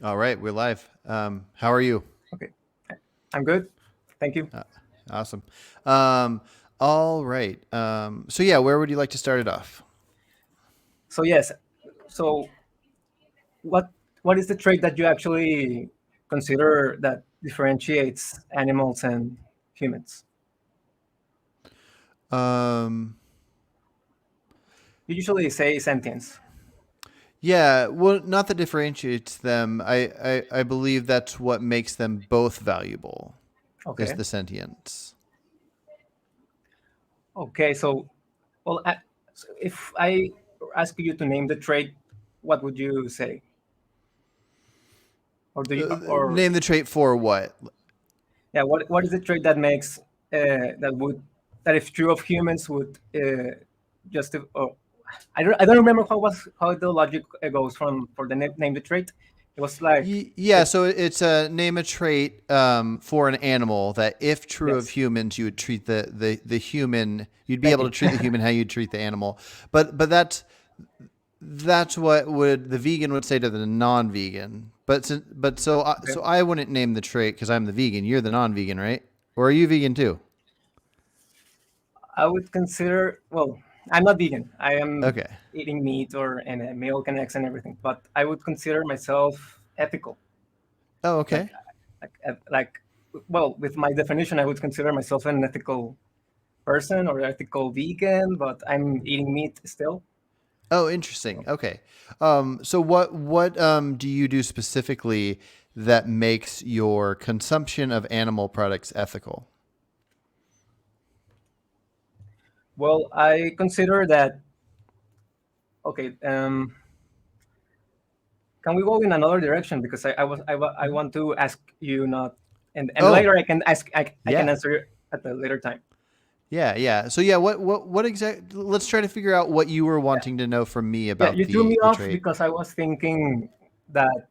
All right, we're live. How are you? Okay, I'm good. Thank you. Uh, awesome. Um, all right. So yeah, where would you like to start it off? So yes, so what what is the trait that you actually consider that differentiates animals and humans? Um, You usually say sentience. yeah, well, not that differentiates them. I believe that's what makes them both valuable is Okay. the sentience. Okay. So if I ask you to name the trait, what would you say? Or do you or Name the trait for what? yeah? What is the trait that makes that would that if true of humans would just or I don't remember how the logic goes from for the name the trait. It was like Yeah, it, so it's a name a trait for an animal that, if true of yes, humans, you would treat the human. You'd be thank able to you. treat the human how you'd treat the animal. But that's what would the vegan would say to the non-vegan. Okay. So I wouldn't name the trait because I'm the vegan. You're the non-vegan, right? Or are you vegan too? I would consider I'm not vegan. I am Okay. eating meat or and milk and eggs and everything, but I would consider myself ethical. Oh, Like okay. like with my definition, I would consider myself an ethical person or ethical vegan, but I'm eating meat still. Oh, interesting. So, Okay. So what do you do specifically that makes your consumption of animal products ethical? well, I consider that okay. Can we go in another direction? Because I Mhm. want to ask you not, and Oh, later I can ask I can yeah. answer at a later time. Yeah, yeah. So yeah, what exact let's try to figure out what you were Yeah, wanting to know from me yeah. about You threw me the off trait. because I was thinking that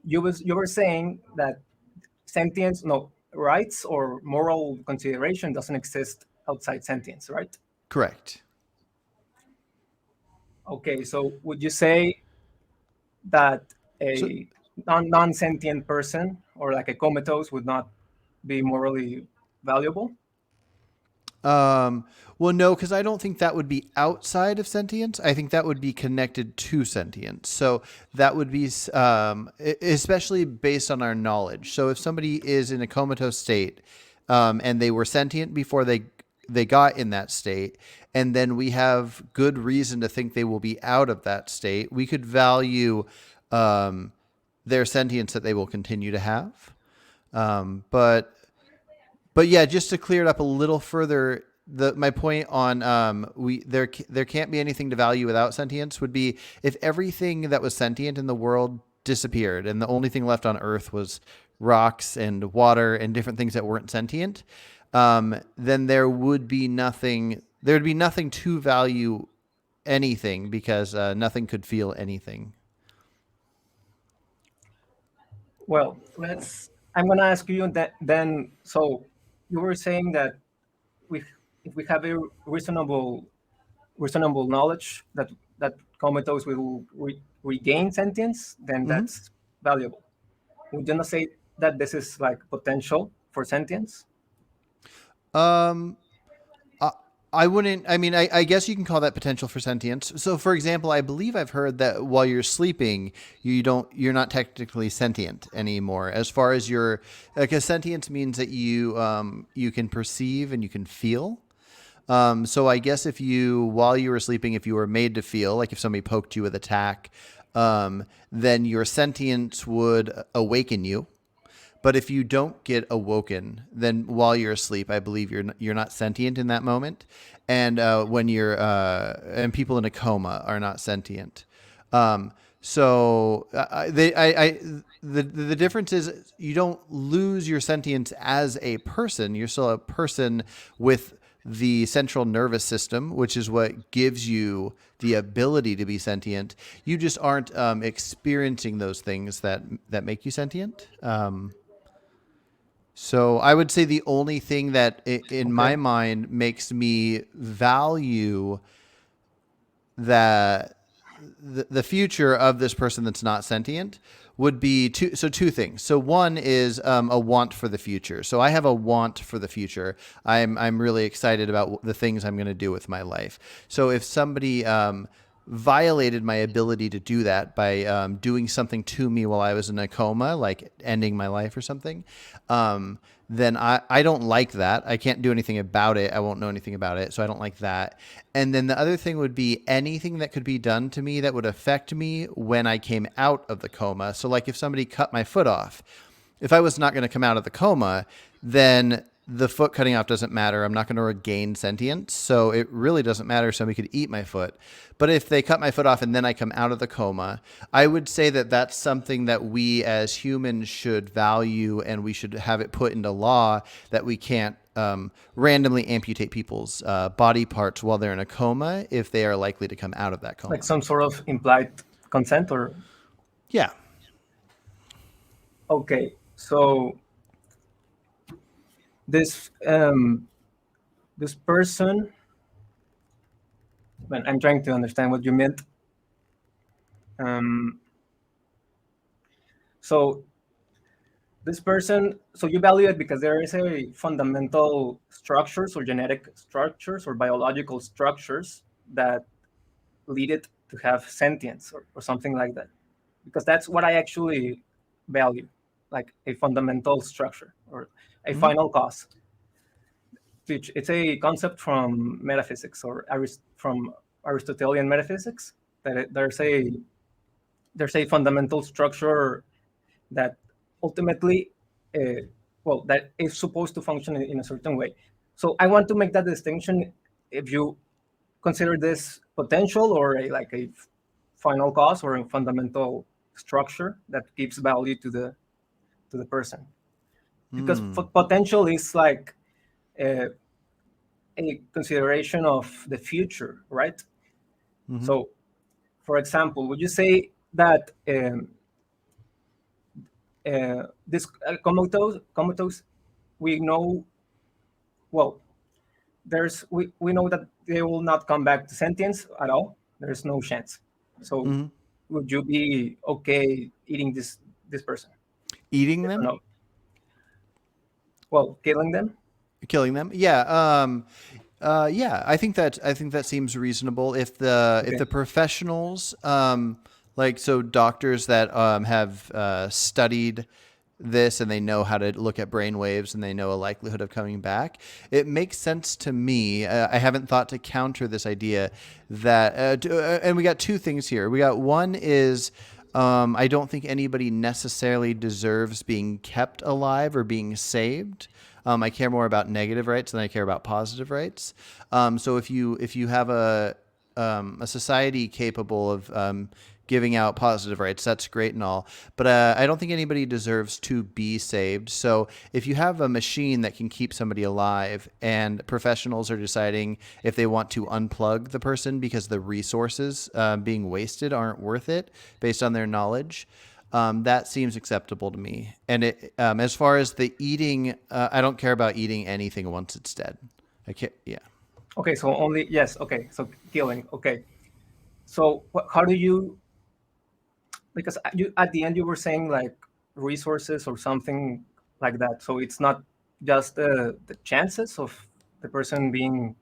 you were saying that sentience, no rights or moral consideration doesn't exist outside sentience, right? Correct. Okay, so would you say that So a non-sentient person or like a comatose would not be morally valuable? Um, well, no, because I don't think that would be outside of sentience. I think that would be connected to sentience. So that would be, especially based on our knowledge. So if somebody is in a comatose state, and they were sentient before they got in that state, and then we have good reason to think they will be out of that state, we could value um, their sentience that they will continue to have. Um, but but yeah, just to clear it up a little further, the my point on we there can't be anything to value without sentience would be if everything that was sentient in the world disappeared and the only thing left on Earth was rocks and water and different things that weren't sentient, then there would be nothing. There would be nothing to value anything because nothing could feel anything. Well, let's. I'm gonna ask you that then. So you were saying that we, if we have a reasonable knowledge that comatose will regain sentience, then Mm-hmm. that's valuable. Would you not say that this is like potential for sentience? Um, Uh, I wouldn't. I mean, I guess you can call that potential for sentience. So, for example, I believe I've heard that while you're sleeping, you're not technically sentient anymore. As far as your, because sentience means that you can perceive and you can feel. So I guess if you, while you were sleeping, if you were made to feel, like if somebody poked you with a tack, then your sentience would awaken you. But if you don't get awoken, then while you're asleep, I believe you're not sentient in that moment. And when you're and people in a coma are not sentient. Um, so the difference is you don't lose your sentience as a person. You're still a person with the central nervous system, which is what gives you the ability to be sentient. You just aren't experiencing those things that make you sentient. So I would say the only thing that in my Okay. mind makes me value that the future of this person that's not sentient would be two things. So one is a want for the future. So I have a want for the future. I'm really excited about the things I'm going to do with my life. So if somebody violated my ability to do that by doing something to me while I was in a coma, like ending my life or something, then I don't like that. I can't do anything about it. I won't know anything about it. So I don't like that. And then the other thing would be anything that could be done to me that would affect me when I came out of the coma. So, like if somebody cut my foot off, if I was not going to come out of the coma, then the foot cutting off doesn't matter. I'm not going to regain sentience. So it really doesn't matter. Somebody could eat my foot. But if they cut my foot off and then I come out of the coma, I would say that that's something that we as humans should value, and we should have it put into law that we can't randomly amputate people's body parts while they're in a coma if they are likely to come out of that Like coma. some sort of implied consent, or Yeah. okay. So this this person, when I'm trying to understand what you meant. Um, so this person, so you value it because there is a fundamental structures or genetic structures or biological structures that lead it to have sentience, or something like that. Because that's what I actually value, like a fundamental structure or a Mm-hmm. final cause. Which it's a concept from metaphysics, or from Aristotelian metaphysics, that there's a fundamental structure that ultimately, uh, well, that is supposed to function in a certain way. So I want to make that distinction. If you consider this potential, or like a final cause, or a fundamental structure that gives value to the person, because Mm. potential is like uh, a consideration of the future, right? Mm-hmm. So, for example, would you say that this comatose, we know, well, we know that they will not come back to sentience at all. There's no chance. So, Mm-hmm. would you be okay eating this person? Eating Yes or them? no? Well, killing them. Killing them? Yeah. Yeah. I think that seems reasonable. If the Okay. professionals, like so doctors that have studied this and they know how to look at brain waves and they know a likelihood of coming back, it makes sense to me. I haven't thought to counter this idea that, and we got two things here. We got one is I don't think anybody necessarily deserves being kept alive or being saved. I care more about negative rights than I care about positive rights. So if you have a society capable of giving out positive rights, that's great and all. But I don't think anybody deserves to be saved. So if you have a machine that can keep somebody alive, and professionals are deciding if they want to unplug the person because the resources being wasted aren't worth it based on their knowledge, that seems acceptable to me. And as far as the eating, I don't care about eating anything once it's dead. I can't. Yeah. Okay. So only yes. Okay. So killing. Okay. So how do you, because you at the end you were saying like resources or something like that, so it's not just the chances of the person being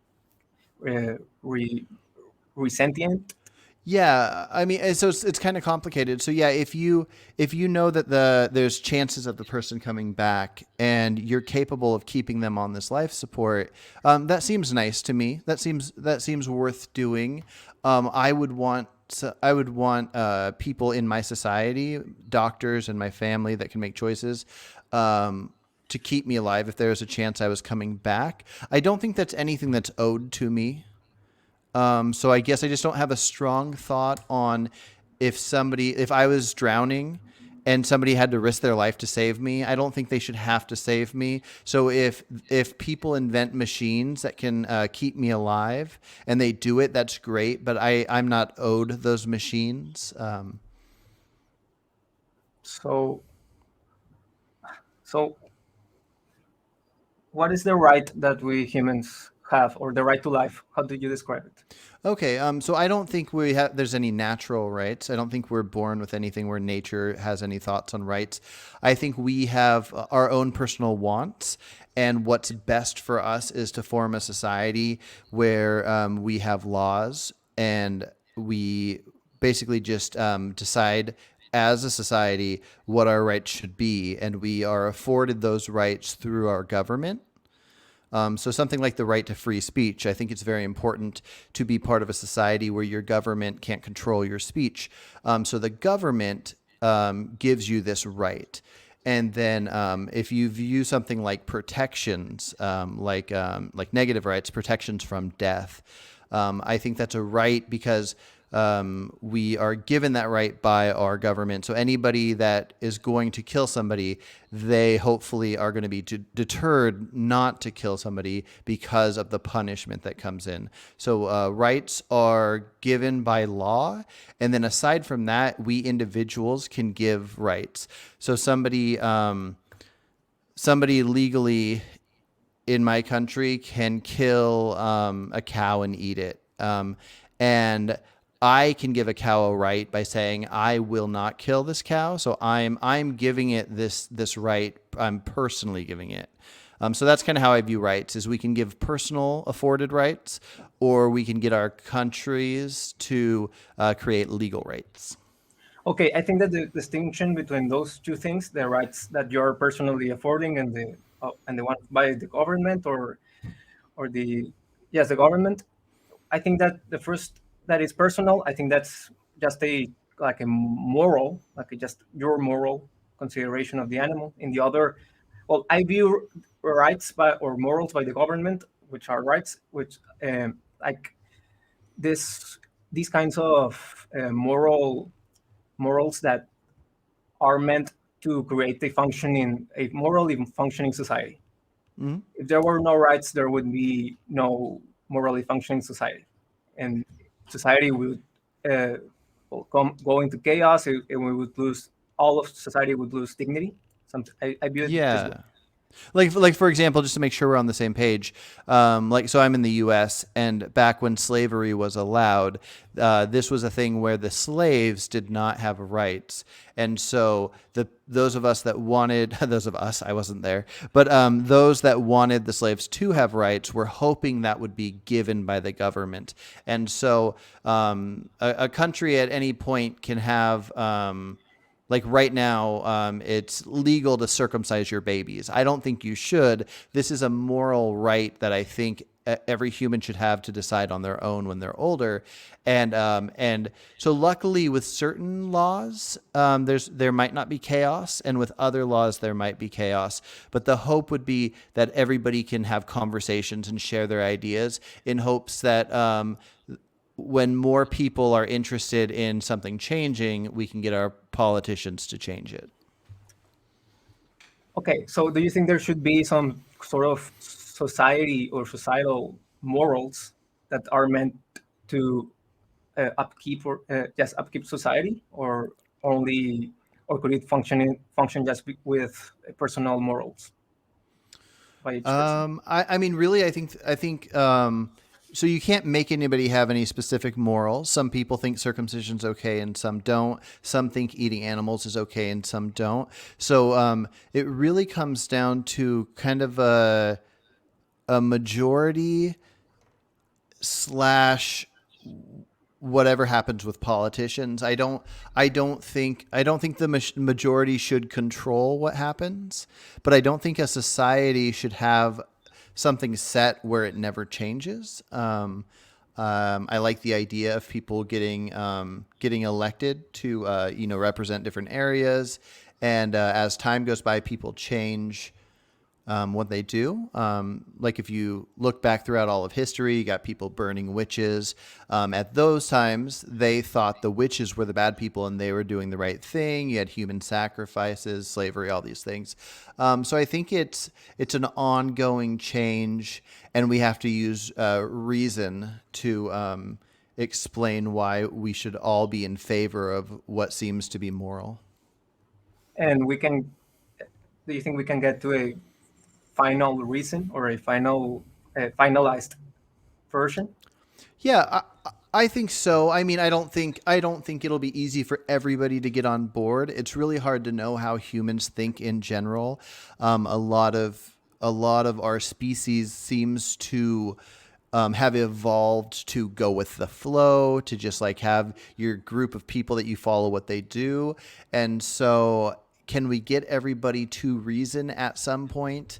uh, re resentient. Yeah, I mean, so it's kind of complicated. So yeah, if you know that there's chances of the person coming back and you're capable of keeping them on this life support, that seems nice to me. That seems worth doing. I would want people in my society, doctors and my family that can make choices. To keep me alive if there's a chance I was coming back. I don't think that's anything that's owed to me. So I guess I just don't have a strong thought on if I was drowning and somebody had to risk their life to save me, I don't think they should have to save me. So if people invent machines that can keep me alive and they do it, that's great. But I'm not owed those machines. So so what is the right that we humans have, or the right to life? How do you describe it? Okay, so I don't think we have. There's any natural rights. I don't think we're born with anything where nature has any thoughts on rights. I think we have our own personal wants, and what's best for us is to form a society where we have laws and we basically just decide as a society what our rights should be, and we are afforded those rights through our government. So something like the right to free speech, I think it's very important to be part of a society where your government can't control your speech. So the government gives you this right. And then if you view something like protections, like negative rights, protections from death, I think that's a right because we are given that right by our government. So anybody that is going to kill somebody, they hopefully are going to be deterred not to kill somebody because of the punishment that comes in. So rights are given by law, and then aside from that, we individuals can give rights. So somebody legally in my country can kill a cow and eat it. And I can give a cow a right by saying I will not kill this cow. So I'm giving it this right. I'm personally giving it. So that's kind of how I view rights: is we can give personal afforded rights, or we can get our countries to create legal rights. Okay, I think that the distinction between those two things, the rights that you're personally affording and the one by the government, or the yes, the government. I think that the first, that is personal. I think that's just a like a moral, like a just your moral consideration of the animal. In the other, well, I view rights by or morals by the government, which are rights, which like this these kinds of morals that are meant to create a morally functioning society. Mm-hmm. If there were no rights, there would be no morally functioning society, and society would uh, go into chaos, and we would lose all of society would lose dignity. I view it this way. Yeah. Like for example, just to make sure we're on the same page, like so I'm in the U.S. and back when slavery was allowed, this was a thing where the slaves did not have rights, and so those of us that wanted those of us, I wasn't there, but those that wanted the slaves to have rights were hoping that would be given by the government, and so a country at any point can have. Like right now, it's legal to circumcise your babies. I don't think you should. This is a moral right that I think every human should have to decide on their own when they're older. And so luckily with certain laws, there might not be chaos, and with other laws there might be chaos. But the hope would be that everybody can have conversations and share their ideas in hopes that when more people are interested in something changing, we can get our politicians to change it. Okay, so do you think there should be some sort of society or societal morals that are meant to upkeep society, or only, or could it function just with personal morals by each person? I mean, really, I think so. You can't make anybody have any specific morals. Some people think circumcision's okay, and some don't. Some think eating animals is okay, and some don't. So it really comes down to kind of a majority slash whatever happens with politicians. I don't think the majority should control what happens, but I don't think a society should have something set where it never changes. I like the idea of people getting elected to represent different areas, and as time goes by, people change what they do. Like if you look back throughout all of history, you got people burning witches. At those times, they thought the witches were the bad people and they were doing the right thing. You had human sacrifices, slavery, all these things. So I think it's an ongoing change, and we have to use reason to explain why we should all be in favor of what seems to be moral. And we can, do you think we can get to a final reason or a final finalized version? Yeah, I think so. I mean, I don't think it'll be easy for everybody to get on board. It's really hard to know how humans think in general. A lot of our species seems to have evolved to go with the flow, to just like have your group of people that you follow what they do, and so can we get everybody to reason at some point?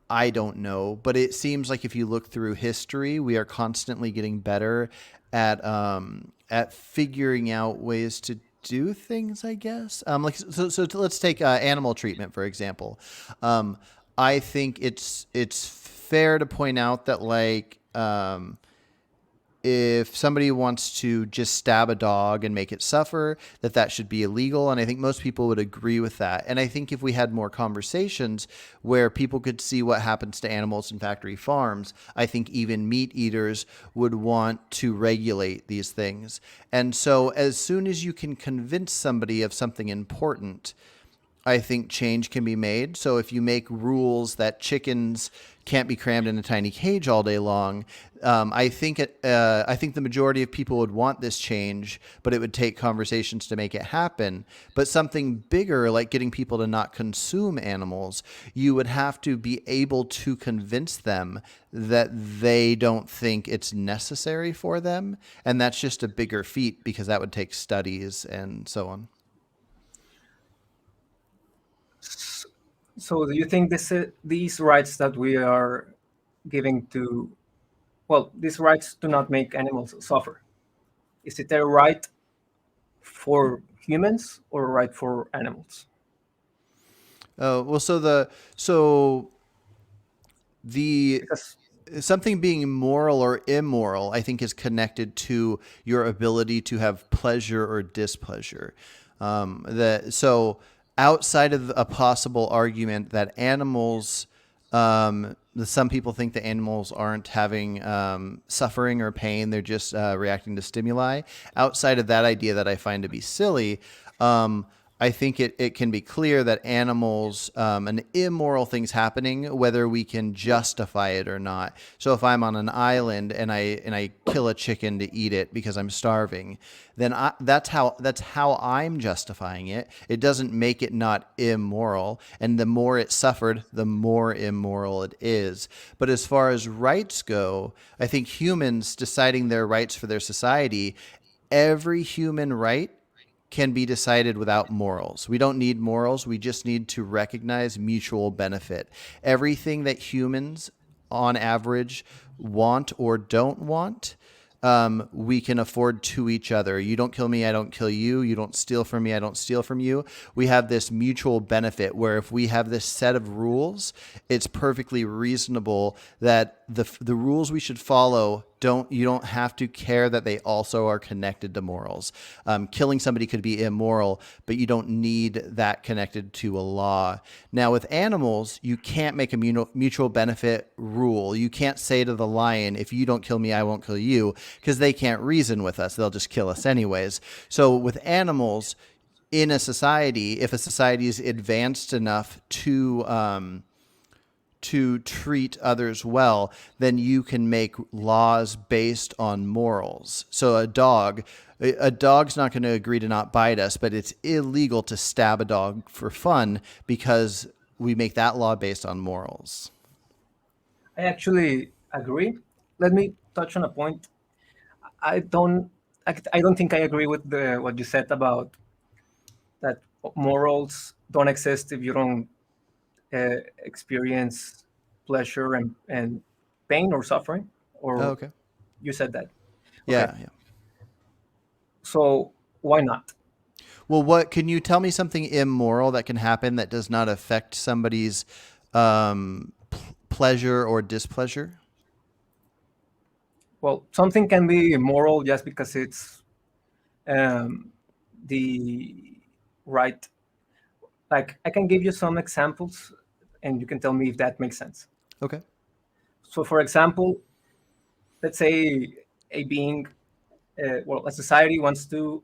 I don't know, but it seems like if you look through history, we are constantly getting better at figuring out ways to do things. I guess. Let's take animal treatment for example. Um, I think it's fair to point out that if somebody wants to just stab a dog and make it suffer, that should be illegal, and I think most people would agree with that. And I think if we had more conversations where people could see what happens to animals in factory farms, I think even meat eaters would want to regulate these things. And so as soon as you can convince somebody of something important, I think change can be made. So if you make rules that chickens can't be crammed in a tiny cage all day long, I think the majority of people would want this change, but it would take conversations to make it happen. But something bigger, like getting people to not consume animals, you would have to be able to convince them that they don't think it's necessary for them, and that's just a bigger feat because that would take studies and so on. So, do you think these rights that we are giving to, well, these rights do not make animals suffer? Is it a right for humans or a right for animals? Oh well, the Because something being moral or immoral, I think, is connected to your ability to have pleasure or displeasure. So outside of a possible argument that animals, some people think that animals aren't having suffering or pain; they're just reacting to stimuli. Outside of that idea that I find to be silly, um, I think it can be clear that animals, an immoral thing's happening, whether we can justify it or not. So if I'm on an island and I kill a chicken to eat it because I'm starving, then that's how I'm justifying it. It doesn't make it not immoral, and the more it suffered, the more immoral it is. But as far as rights go, I think humans deciding their rights for their society, every human right can be decided without morals. We don't need morals. We just need to recognize mutual benefit. Everything that humans, on average, want or don't want, we can afford to each other. You don't kill me, I don't kill you. You don't steal from me, I don't steal from you. We have this mutual benefit where if we have this set of rules, it's perfectly reasonable that the rules we should follow don't have to care that they also are connected to morals. Killing somebody could be immoral, but you don't need that connected to a law. Now with animals, you can't make a mutual benefit rule. You can't say to the lion, if you don't kill me, I won't kill you, because they can't reason with us. They'll just kill us anyways. So with animals, in a society, if a society is advanced enough to treat others well, then you can make laws based on morals. So a dog's not going to agree to not bite us, but it's illegal to stab a dog for fun because we make that law based on morals. I actually agree. Let me touch on a point. I don't. I don't think I agree with the what you said about that morals don't exist if you don't experience pleasure and pain or suffering. Oh, Or okay. you said that. Okay. Yeah, yeah. So why not? Well, what can you tell me something immoral that can happen that does not affect somebody's pleasure or displeasure? Well, something can be immoral just because it's um, the right. Like I can give you some examples, and you can tell me if that makes sense. Okay. So, for example, let's say a being, well, a society wants to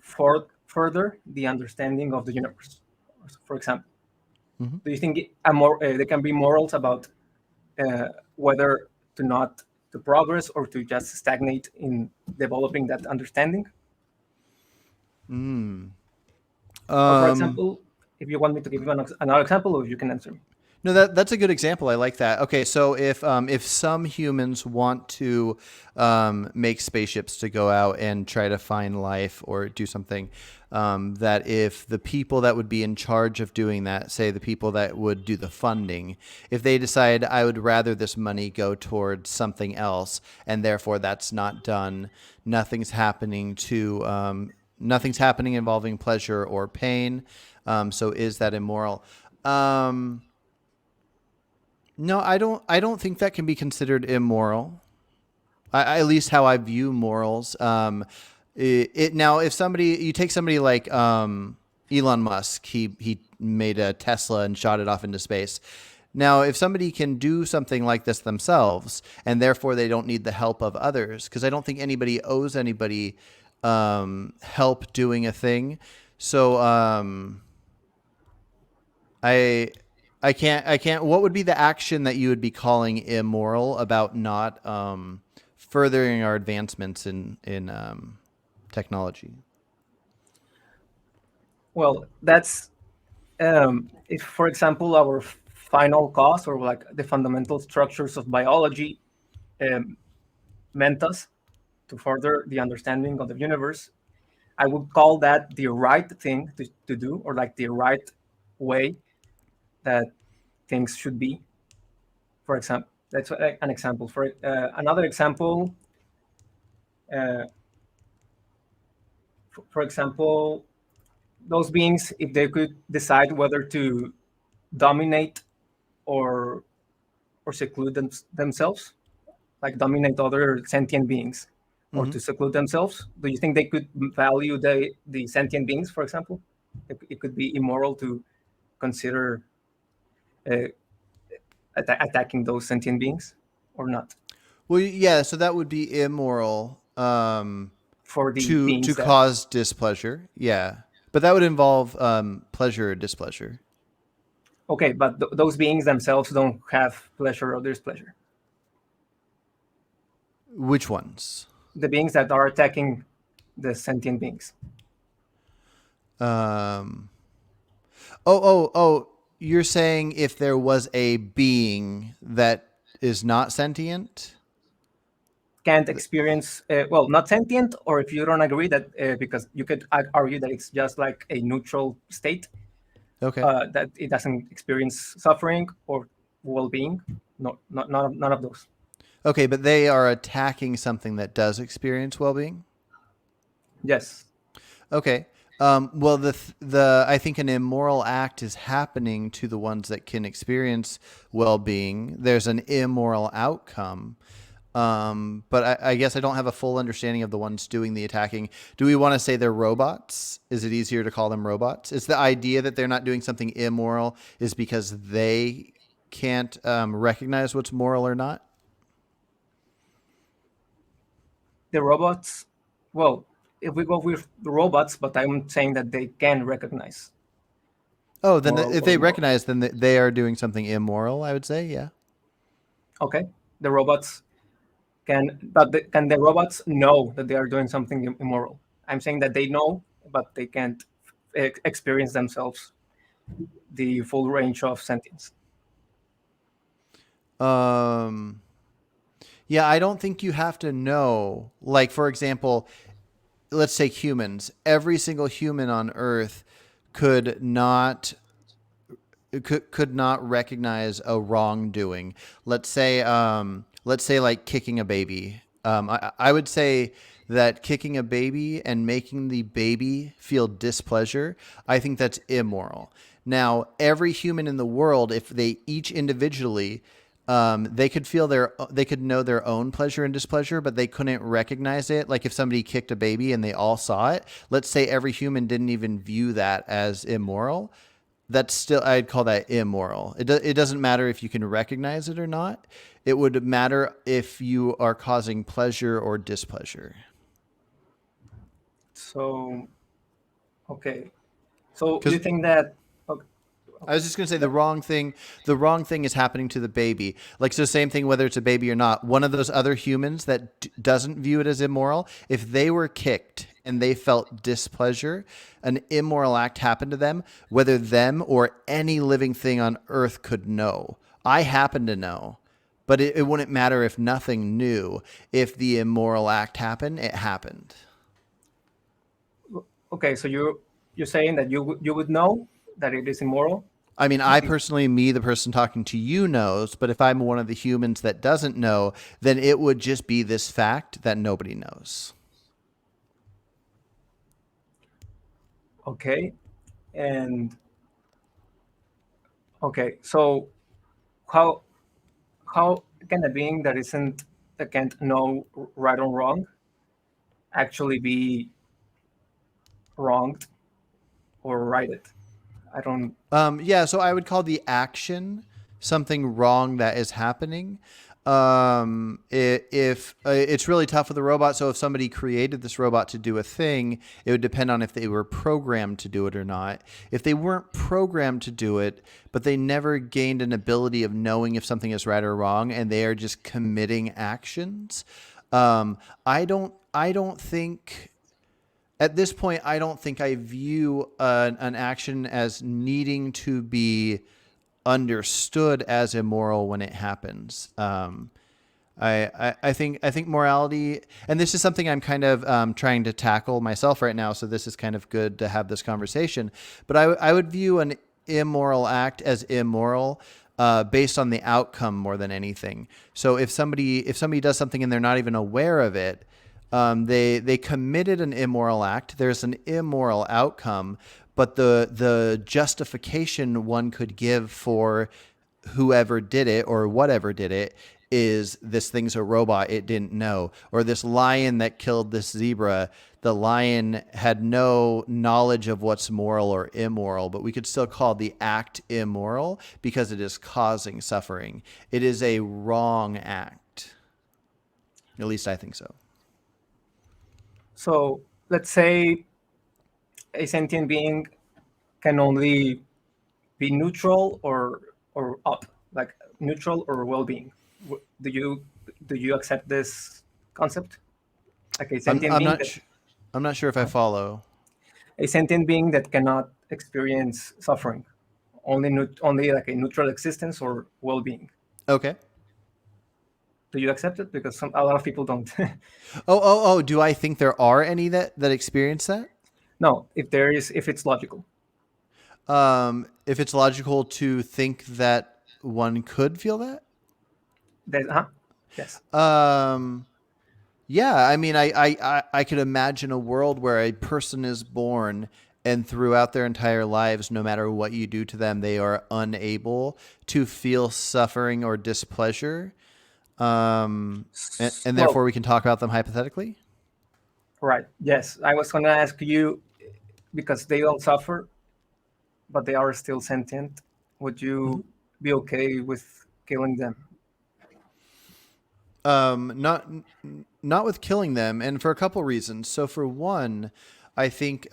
further the understanding of the universe. For example, Hmm. do you think there can be morals about whether to not to progress or to just stagnate in developing that understanding? Or for Um, example, if you want me to give you another example, or you can answer me. No, that's a good example. I like that. Okay, so if some humans want to make spaceships to go out and try to find life or do something, that if the people that would be in charge of doing that, say the people that would do the funding, if they decide I would rather this money go towards something else, and therefore that's not done, nothing's happening involving pleasure or pain. So is that immoral? Um, no, I don't think that can be considered immoral. At least how I view morals. Now, if somebody you take somebody like Elon Musk, he made a Tesla and shot it off into space. Now, if somebody can do something like this themselves, and therefore they don't need the help of others, because I don't think anybody owes anybody help doing a thing. So I I can't what would be the action that you would be calling immoral about not furthering our advancements in technology? Well, that's if, for example, our final cause or like the fundamental structures of biology um, meant us to further the understanding of the universe, I would call that the right thing to do, or like the right way that things should be. For example, that's an example. For another example, uh, for example, those beings, if they could decide whether to dominate or seclude themselves, like dominate other sentient beings, or Mm-hmm. to seclude themselves, do you think they could value the sentient beings, for example? It could be immoral to consider uh, attacking those sentient beings or not, Well, yeah, so that would be immoral for the to beings that. cause displeasure. Yeah, but that would involve pleasure or displeasure. Okay, but those beings themselves don't have pleasure or displeasure. Which ones? The beings that are attacking the sentient beings Um, oh, you're saying if there was a being that is not sentient? can't experience, well, not sentient, or if you don't agree that, because you could argue that it's just like a neutral state, Okay. that it doesn't experience suffering or well-being. No, none of those. Okay, but they are attacking something that does experience well-being. Yes. Okay. Well, the I think an immoral act is happening to the ones that can experience well-being. There's an immoral outcome. But I guess I don't have a full understanding of the ones doing the attacking. Do we want to say they're robots? Is it easier to call them robots? Is the idea that they're not doing something immoral is because they can't recognize what's moral or not? The robots, well, if we go with the robots, but I'm saying that they can recognize Oh, then moral if or they immoral. recognize, then they are doing something immoral. I would say, yeah. Okay, the robots can, but can the robots know that they are doing something immoral? I'm saying that they know, but they can't experience themselves the full range of sentience. Um, yeah, I don't think you have to know. Like, for example, let's take humans. Every single human on Earth could not could not recognize a wrongdoing. Let's say like kicking a baby. I would say that kicking a baby and making the baby feel displeasure, I think that's immoral. Now, every human in the world, if they each individually they could know their own pleasure and displeasure, but they couldn't recognize it. Like if somebody kicked a baby and they all saw it, let's say every human didn't even view that as immoral, that's still, I'd call that immoral. It doesn't matter if you can recognize it or not. It would matter if you are causing pleasure or displeasure. So, okay. So you Because think that, okay, I was just going to say the wrong thing is happening to the baby. Like, so same thing, whether it's a baby or not. One of those other humans that doesn't view it as immoral, if they were kicked and they felt displeasure, an immoral act happened to them, whether them or any living thing on earth could know. I happen to know, but it wouldn't matter if nothing knew. If the immoral act happened, it happened. Okay, so you're saying that you would know that it is immoral. I mean, I personally, me, the person talking to you, knows, but if I'm one of the humans that doesn't know, then it would just be this fact that nobody knows. Okay, and okay, so how how can a being that can't know right or wrong actually be wronged or righted? I don't. Yeah, so I would call the action something wrong that is happening. If it's really tough with a robot, so if somebody created this robot to do a thing, it would depend on if they were programmed to do it or not. If they weren't programmed to do it, but they never gained an ability of knowing if something is right or wrong, and they are just committing actions, um, I don't think at this point, I don't think I view an action as needing to be understood as immoral when it happens. I think morality, and this is something I'm kind of trying to tackle myself right now. So this is kind of good to have this conversation. But I would view an immoral act as immoral based on the outcome more than anything. So if somebody does something and they're not even aware of it, they committed an immoral act. There's an immoral outcome, but the justification one could give for whoever did it or whatever did it is this thing's a robot, it didn't know. Or this lion that killed this zebra, the lion had no knowledge of what's moral or immoral, but we could still call the act immoral because it is causing suffering. It is a wrong act. At least I think so. So let's say a sentient being can only be neutral or up, like neutral or well-being. Do you accept this concept? Like I'm I'm not sh- I'm not sure if I follow. a sentient being that cannot experience suffering, only like a neutral existence or well-being. Okay. Do you accept it? Because a lot of people don't. Oh, do I think there are any that experience that? No, if it's logical. If it's logical to think that one could feel that? Yes. Um, yeah, I mean, I could imagine a world where a person is born and throughout their entire lives, no matter what you do to them, they are unable to feel suffering or displeasure. And Well, therefore we can talk about them hypothetically. right. Yes, I was gonna ask you because they don't suffer, but they are still sentient. Would Mhm. you be okay with killing them? Not not with killing them, and for a couple reasons. So for one, I think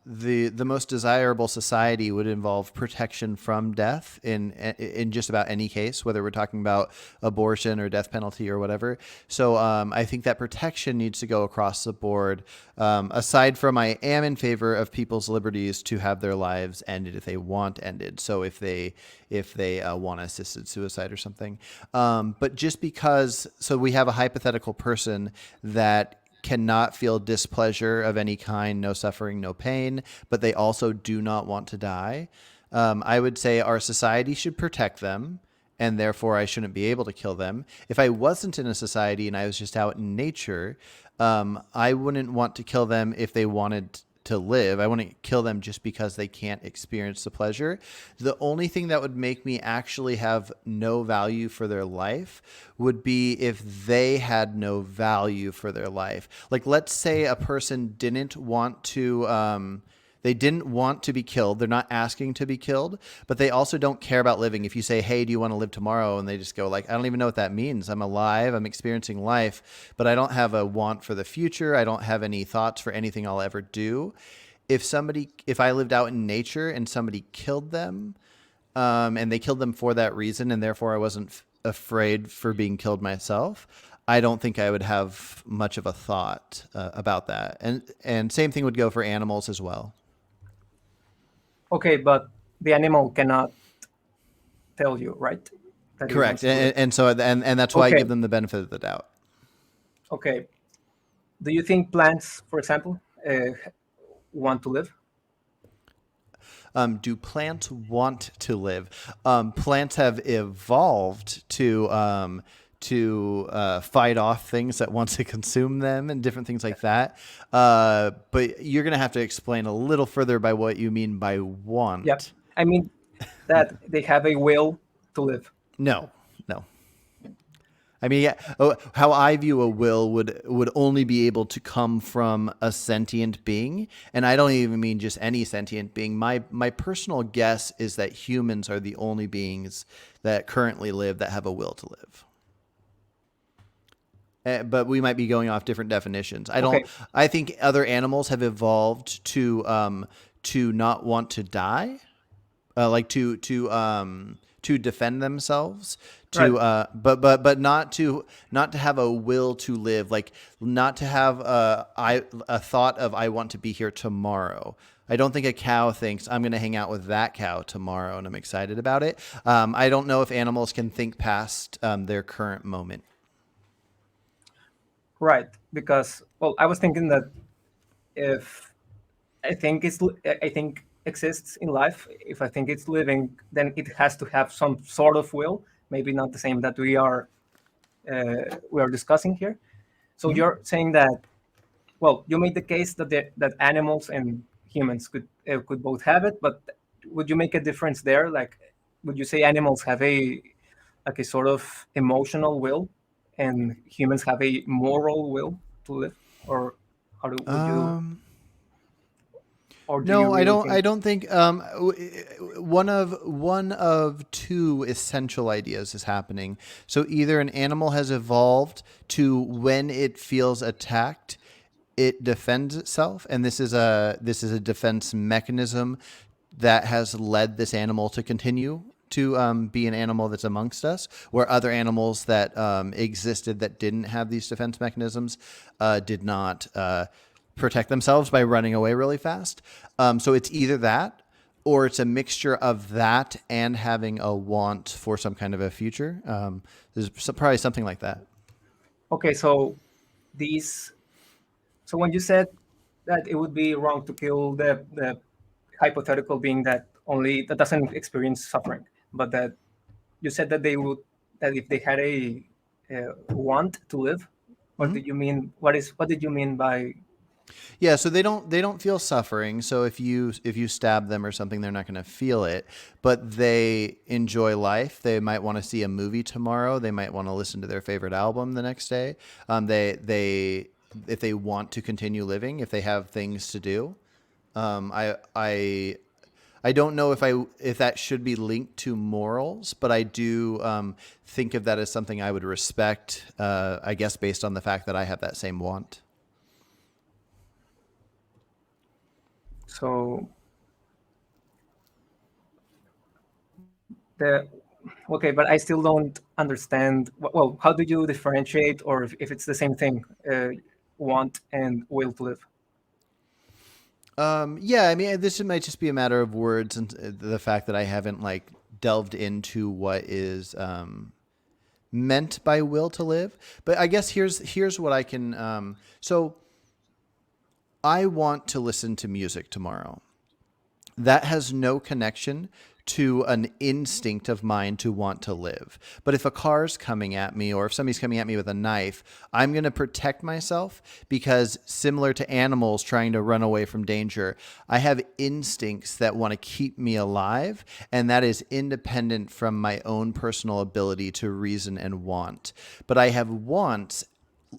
the most desirable society would involve protection from death in just about any case, whether we're talking about abortion or death penalty or whatever. So I think that protection needs to go across the board. Aside from, I am in favor of people's liberties to have their lives ended if they want ended. So if they want assisted suicide or something. But just because, so we have a hypothetical person that cannot feel displeasure of any kind, no suffering, no pain, but they also do not want to die. I would say our society should protect them, and therefore I shouldn't be able to kill them. If I wasn't in a society and I was just out in nature, I wouldn't want to kill them if they wanted to live. I wouldn't kill them just because they can't experience the pleasure. The only thing that would make me actually have no value for their life would be if they had no value for their life. Like, let's say a person didn't want to, they didn't want to be killed. They're not asking to be killed, but they also don't care about living. If you say, "Hey, do you want to live tomorrow?" and they just go like, "I don't even know what that means. I'm alive. I'm experiencing life, but I don't have a want for the future. I don't have any thoughts for anything I'll ever do." if I lived out in nature and somebody killed them, and they killed them for that reason, and therefore I wasn't afraid for being killed myself, I don't think I would have much of a thought about that. And same thing would go for animals as well. Okay, but the animal cannot tell you, right? That it Correct. wants to live. And so and that's why I give Okay, them the benefit of the doubt. okay. Do you think plants, for example, want to live? Do plants want to live? Plants have evolved to fight off things that want to consume them and different things like that. But you're going to have to explain a little further by what you mean by Yeah, want. I mean that they have a will to live. No, no. I mean, yeah, how I view a will would only be able to come from a sentient being, and I don't even mean just any sentient being. My personal guess is that humans are the only beings that currently live that have a will to live. But we might be going off different definitions. I don't. Okay, I think other animals have evolved to not want to die, like to defend themselves, right. to but not to have a will to live, like not to have a thought of I want to be here tomorrow. I don't think a cow thinks I'm going to hang out with that cow tomorrow and I'm excited about it. I don't know if animals can think past their current moment. Right, because well, I was thinking that if I think exists in life, if I think it's living, then it has to have some sort of will. Maybe not the same that we are discussing here. So Mm-hmm. you're saying that well, you made the case that that animals and humans could both have it, but would you make a difference there? Like, would you say animals have a like a sort of emotional will, and humans have a moral will to live, or how do would you, Um, or do you No, I really don't. I think? don't think one of two essential ideas is happening. So either an animal has evolved to when it feels attacked, it defends itself, and this is a defense mechanism that has led this animal to continue to be an animal that's amongst us, where other animals that existed that didn't have these defense mechanisms did not protect themselves by running away really fast. So it's either that or it's a mixture of that and having a want for some kind of a future. There's probably something like that. Okay, so these. So when you said that it would be wrong to kill the hypothetical being that only that doesn't experience suffering, but that you said that they would that if they had a want to live. What Mm-hmm. did you mean? What did you mean by? Yeah, so they don't feel suffering. So if you stab them or something, they're not going to feel it. But they enjoy life. They might want to see a movie tomorrow. They might want to listen to their favorite album the next day. They if they want to continue living, if they have things to do. I don't know if that should be linked to morals, but I do think of that as something I would respect. I guess based on the fact that I have that same want. So the okay, but I still don't understand. Well, how do you differentiate, or if it's the same thing, want and will to live? Yeah, I mean, this might just be a matter of words and the fact that I haven't like delved into what is meant by will to live. But I guess here's what I can. So I want to listen to music tomorrow. That has no connection to an instinct of mine to want to live. But if a car's coming at me or if somebody's coming at me with a knife, I'm going to protect myself because similar to animals trying to run away from danger, I have instincts that want to keep me alive. And that is independent from my own personal ability to reason and want. But I have wants.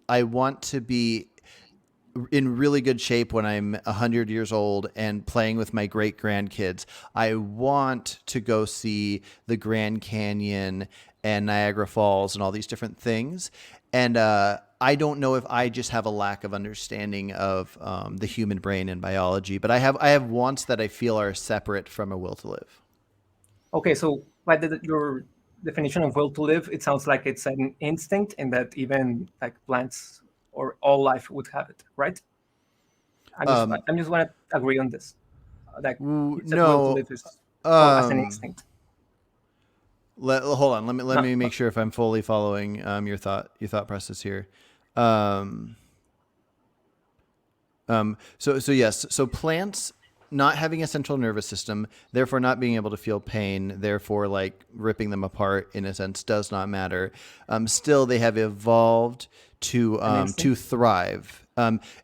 I want to be in really good shape when I'm 100 years old and playing with my great grandkids. I want to go see the Grand Canyon and Niagara Falls and all these different things. And I don't know if I just have a lack of understanding of the human brain and biology, but I have wants that I feel are separate from a will to live. Okay, so by your definition of will to live, it sounds like it's an instinct, and that even like plants or all life would have it, right? Um, I'm just want to agree on this. Like you said, will to no. live is or as an Um, instinct. hold on. Let No, me make sure if I'm fully following your thought process here. Um, so yes, so plants not having a central nervous system, therefore not being able to feel pain, therefore like ripping them apart in a sense does not matter. Still, they have evolved an to instinct. thrive.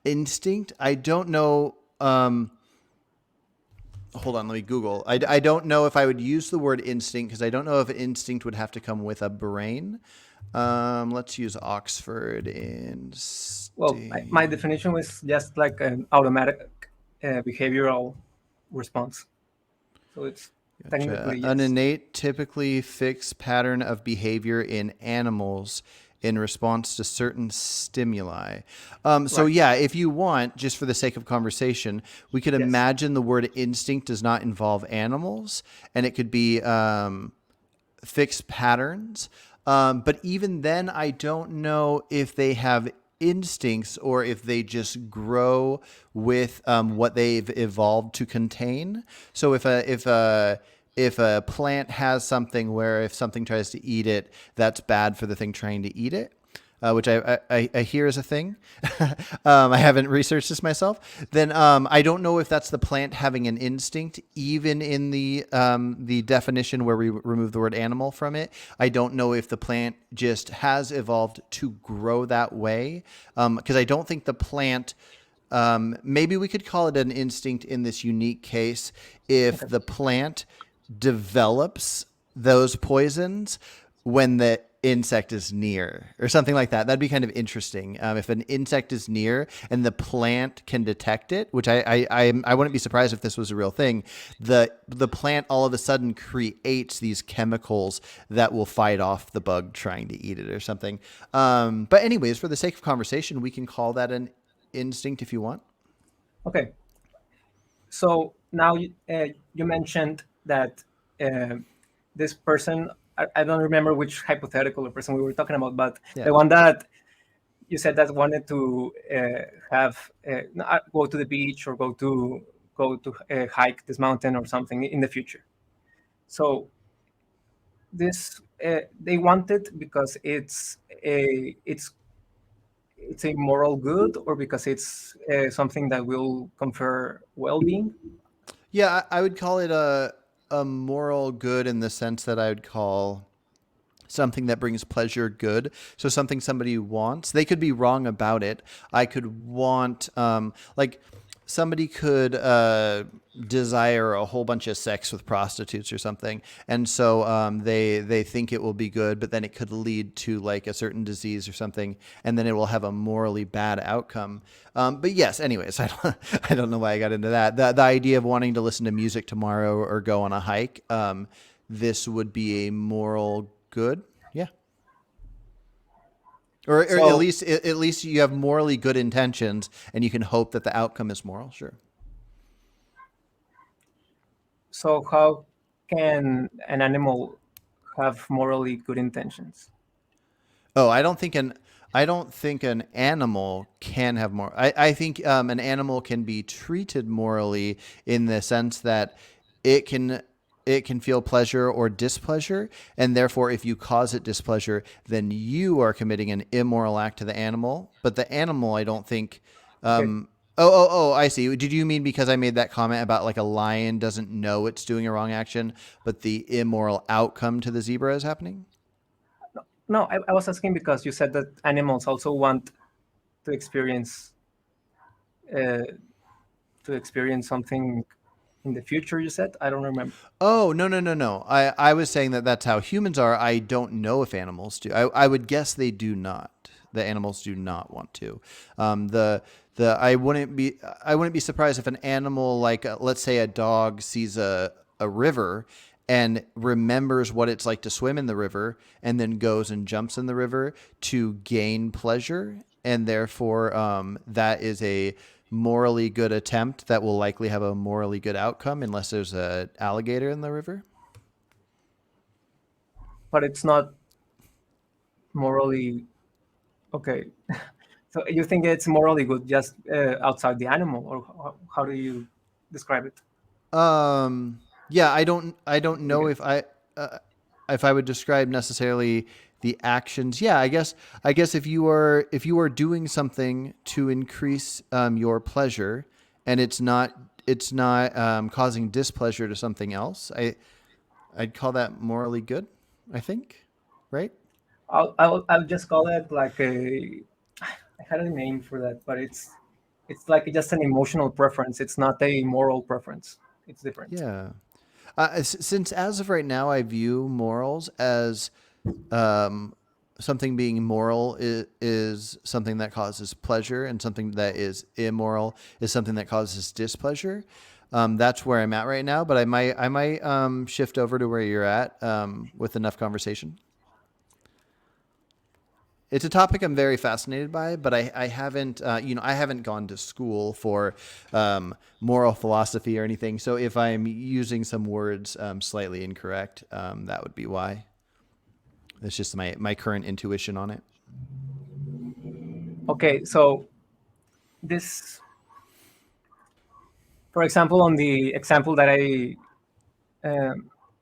Instinct, I don't know. Hold on, let me Google. I don't know if I would use the word instinct because I don't know if instinct would have to come with a brain. Let's use Oxford Well, my instinct. definition was just like an automatic behavioral response. So it's Gotcha. technically An yes. innate, typically fixed pattern of behavior in animals in response to certain stimuli. So, Right. yeah, if you want, just for the sake of conversation, we could Yes. imagine the word instinct does not involve animals, and it could be fixed patterns. But even then, I don't know if they have instincts or if they just grow with what they've evolved to contain. So if a plant has something where if something tries to eat it, that's bad for the thing trying to eat it, which I hear is a thing. I haven't researched this myself. Then I don't know if that's the plant having an instinct, even in the definition where we remove the word animal from it. I don't know if the plant just has evolved to grow that way, because I don't think the plant. Maybe we could call it an instinct in this unique case if Okay. the plant develops those poisons when the insect is near or something like that. That'd be kind of interesting. If an insect is near and the plant can detect it, which I wouldn't be surprised if this was a real thing. The plant all of a sudden creates these chemicals that will fight off the bug trying to eat it or something. But anyways, for the sake of conversation, we can call that an instinct if you want. Okay. So now you mentioned that uh, this person, I don't remember which hypothetical person we were talking about, but Yeah. the one that you said that wanted to have go to the beach or go to hike this mountain or something in the future. So this they want it because it's a moral good or because it's something that will confer well-being. Yeah, I would call it a moral good in the sense that I would call something that brings pleasure good. So something somebody wants. They could be wrong about it. I could want like somebody could desire a whole bunch of sex with prostitutes or something, and so they think it will be good, but then it could lead to like a certain disease or something, and then it will have a morally bad outcome. But yes, anyways, I don't know why I got into that. The idea of wanting to listen to music tomorrow or go on a hike. This would be a moral good. Yeah. Or at So least at least you have morally good intentions and you can hope that the outcome is moral. Sure. so how can an animal have morally good intentions? Oh, I don't think an animal can have more. I think an animal can be treated morally in the sense that it can it can feel pleasure or displeasure, and therefore, if you cause it displeasure, then you are committing an immoral act to the animal. But the animal, I don't think. Okay. Oh! I see. Did you mean because I made that comment about like a lion doesn't know it's doing a wrong action, but the immoral outcome to the zebra is happening? No, I was asking because you said that animals also want to uh, experience something in the future. You said I don't remember. Oh, no, no, no, no. I was saying that that's how humans are. I don't know if animals do. I would guess they do not. The animals do not want to. The I wouldn't be surprised if an animal like let's say a dog sees a river and remembers what it's like to swim in the river and then goes and jumps in the river to gain pleasure. And therefore, that is a morally good attempt that will likely have a morally good outcome unless there's an alligator in the river. but it's not morally okay. So you think it's morally good just outside the animal, or how do you describe it? Yeah, I don't know Okay. uh, if I would describe necessarily the actions. Yeah, I guess if you are doing something to increase your pleasure, and it's not causing displeasure to something else, I'd call that morally good. I think, right? I'll just call it like a. I had a name for that, but it's like just an emotional preference. It's not a moral preference. It's different. Yeah. Since as of right now, I view morals as um, something being moral is something that causes pleasure, and something that is immoral is something that causes displeasure. That's where I'm at right now, but I might shift over to where you're at with enough conversation. It's a topic I'm very fascinated by, but I haven't, I haven't gone to school for moral philosophy or anything. So if I'm using some words slightly incorrect, that would be why. That's just my current intuition on it. Okay, so this, for example, on the example that I,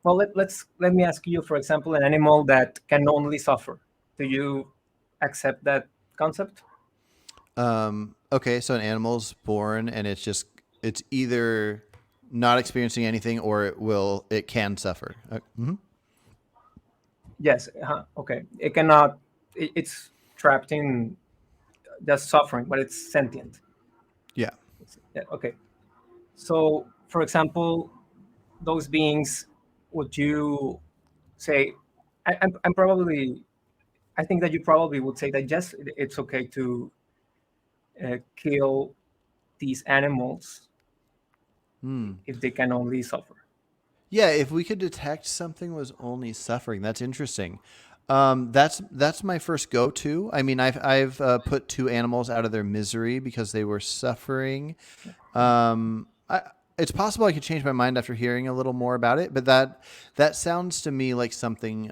well, let me ask you, for example, an animal that can only suffer. Do you accept that concept? Okay, so an animal's born and it's either not experiencing anything or it can suffer. Mhm. Yes. Okay. It cannot. It's trapped in just suffering, but it's sentient. Yeah. Yeah, okay. So, for example, those beings, would you say? I'm probably. I think that you probably would say that yes, it's okay to kill these animals Hmm. if they can only suffer. Yeah, if we could detect something was only suffering, that's interesting. That's my first go-to. I mean, I've put two animals out of their misery because they were suffering. It's possible I could change my mind after hearing a little more about it, but that sounds to me like something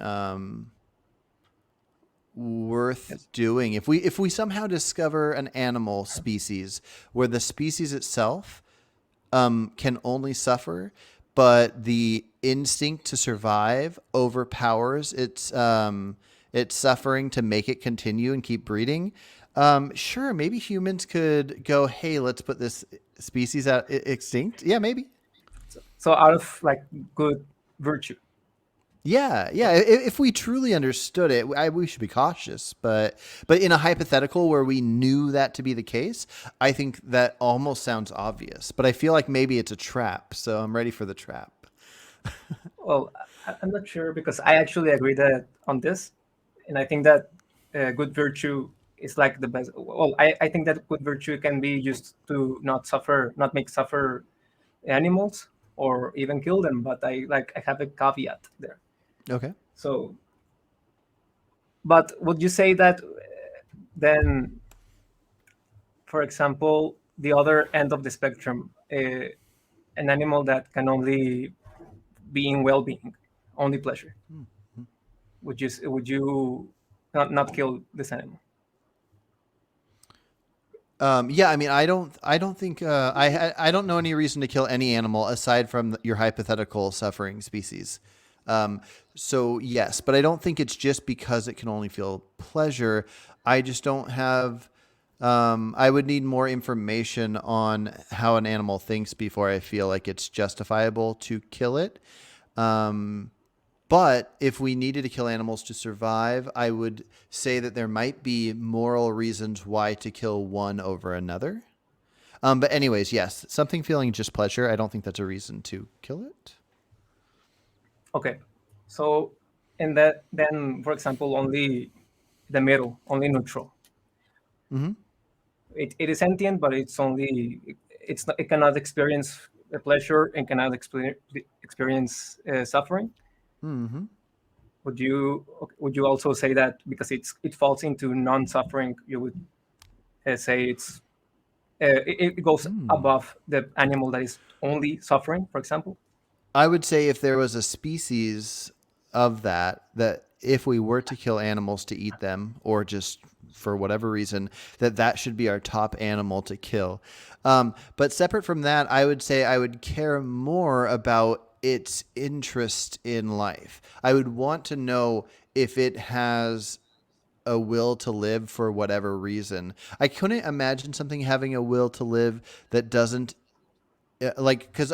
worth Yes. doing. If we somehow discover an animal species where the species itself can only suffer, but the instinct to survive overpowers its suffering to make it continue and keep breeding. Sure, maybe humans could go, hey, let's put this species out extinct. Yeah, maybe. So out of like good virtue. Yeah, yeah. If we truly understood it, we should be cautious. But in a hypothetical where we knew that to be the case, I think that almost sounds obvious. But I feel like maybe it's a trap. So I'm ready for the trap. Well, I'm not sure because I actually agree that on this, and I think that good virtue is like the best. Well, I think that good virtue can be used to not suffer, not make suffer animals or even kill them. But I have a caveat there. Okay. So, but would you say that then, for example, the other end of the spectrum, an animal that can only be in well-being, only pleasure? Would you not kill this animal? Yeah, I mean, I don't think I don't know any reason to kill any animal aside from your hypothetical suffering species. Um, so yes, but I don't think it's just because it can only feel pleasure. I just don't have. I would need more information on how an animal thinks before I feel like it's justifiable to kill it. Um, but if we needed to kill animals to survive, I would say that there might be moral reasons why to kill one over another. But anyways, yes, something feeling just pleasure. I don't think that's a reason to kill it. Okay, so in that then, for example, only the middle, only neutral. Mm-hmm. It is sentient, but it's only it cannot experience. pleasure and cannot experience suffering. Hmm. Would you also say that because it falls into non-suffering, you would say it goes above the animal that is only suffering, for example? I would say if there was a species of that if we were to kill animals to eat them or just for whatever reason, that should be our top animal to kill. But separate from that, I would say I would care more about its interest in life. I would want to know if it has a will to live for whatever reason. I couldn't imagine something having a will to live that doesn't like because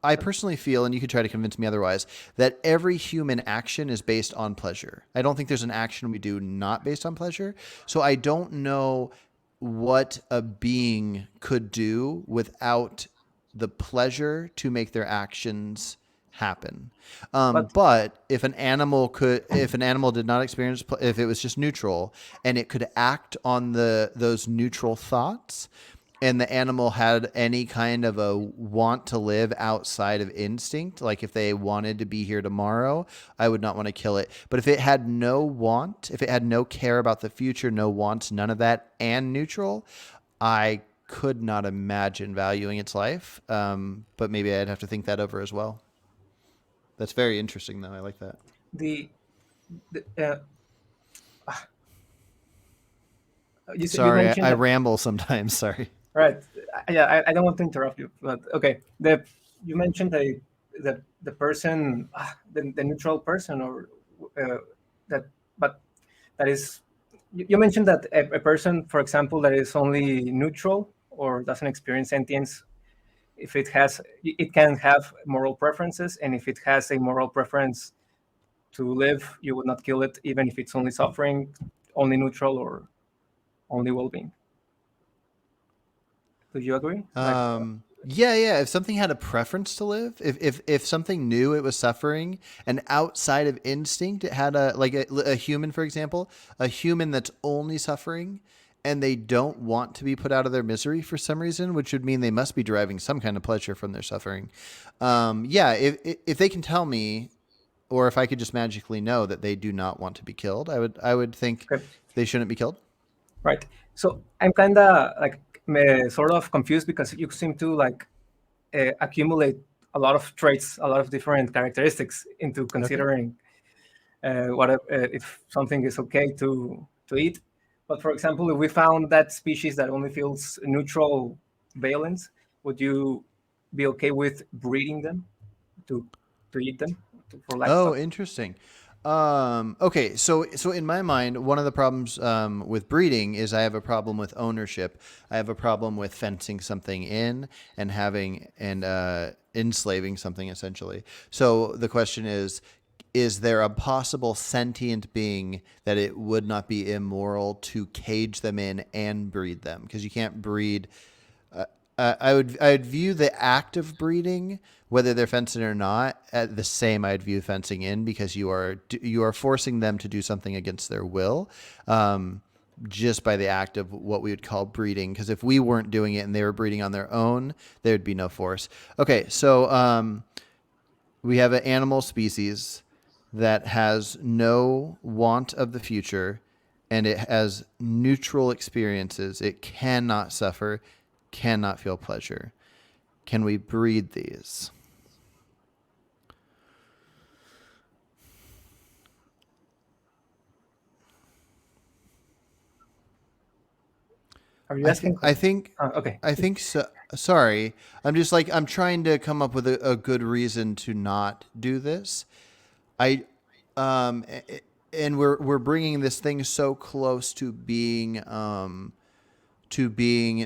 I personally feel, and you could try to convince me otherwise, that every human action is based on pleasure. I don't think there's an action we do not based on pleasure. So I don't know what a being could do without the pleasure to make their actions happen. But But if an animal did not experience, if it was just neutral and it could act on those neutral thoughts, and the animal had any kind of a want to live outside of instinct, like if they wanted to be here tomorrow, I would not want to kill it. But if it had no want, if it had no care about the future, no wants, none of that, and neutral, I could not imagine valuing its life. But maybe I'd have to think that over as well. That's very interesting, though. I like that. the, the you Sorry, mentioned I that. ramble sometimes. Sorry. Right. Yeah, I don't want to interrupt you, but okay. You mentioned the person, the neutral person, or that, but that is. You mentioned that a person, for example, that is only neutral or doesn't experience sentience, if it can have moral preferences, and if it has a moral preference to live, you would not kill it, even if it's only suffering, only neutral, or only well-being. Do you agree? Like, Yeah, yeah. If something had a preference to live, if something knew it was suffering, and outside of instinct, it had a human, for example, a human that's only suffering, and they don't want to be put out of their misery for some reason, which would mean they must be deriving some kind of pleasure from their suffering. Yeah, if they can tell me, or if I could just magically know that they do not want to be killed, I would think okay. they shouldn't be killed. Right. So I'm kind of like sort of confused because you seem to like accumulate a lot of traits, a lot of different characteristics into Okay. considering what if something is okay to eat. But for example, if we found that species that only feels neutral valence, would you be okay with breeding them to eat them for Oh, livestock? interesting. Okay, so in my mind, one of the problems with breeding is I have a problem with ownership. I have a problem with fencing something in and having and enslaving something essentially. So the question is there a possible sentient being that it would not be immoral to cage them in and breed them? Because you can't breed I would view the act of breeding, whether they're fencing or not, at the same I'd view fencing in because you are forcing them to do something against their will, just by the act of what we would call breeding. Because if we weren't doing it and they were breeding on their own, there would be no force. Okay, so we have an animal species that has no want of the future and it has neutral experiences. It cannot suffer, cannot feel pleasure. Can we breed these? Are you I think asking? I think Okay. I think so. Sorry, I'm trying to come up with a good reason to not do this. I um and we're bringing this thing so close to being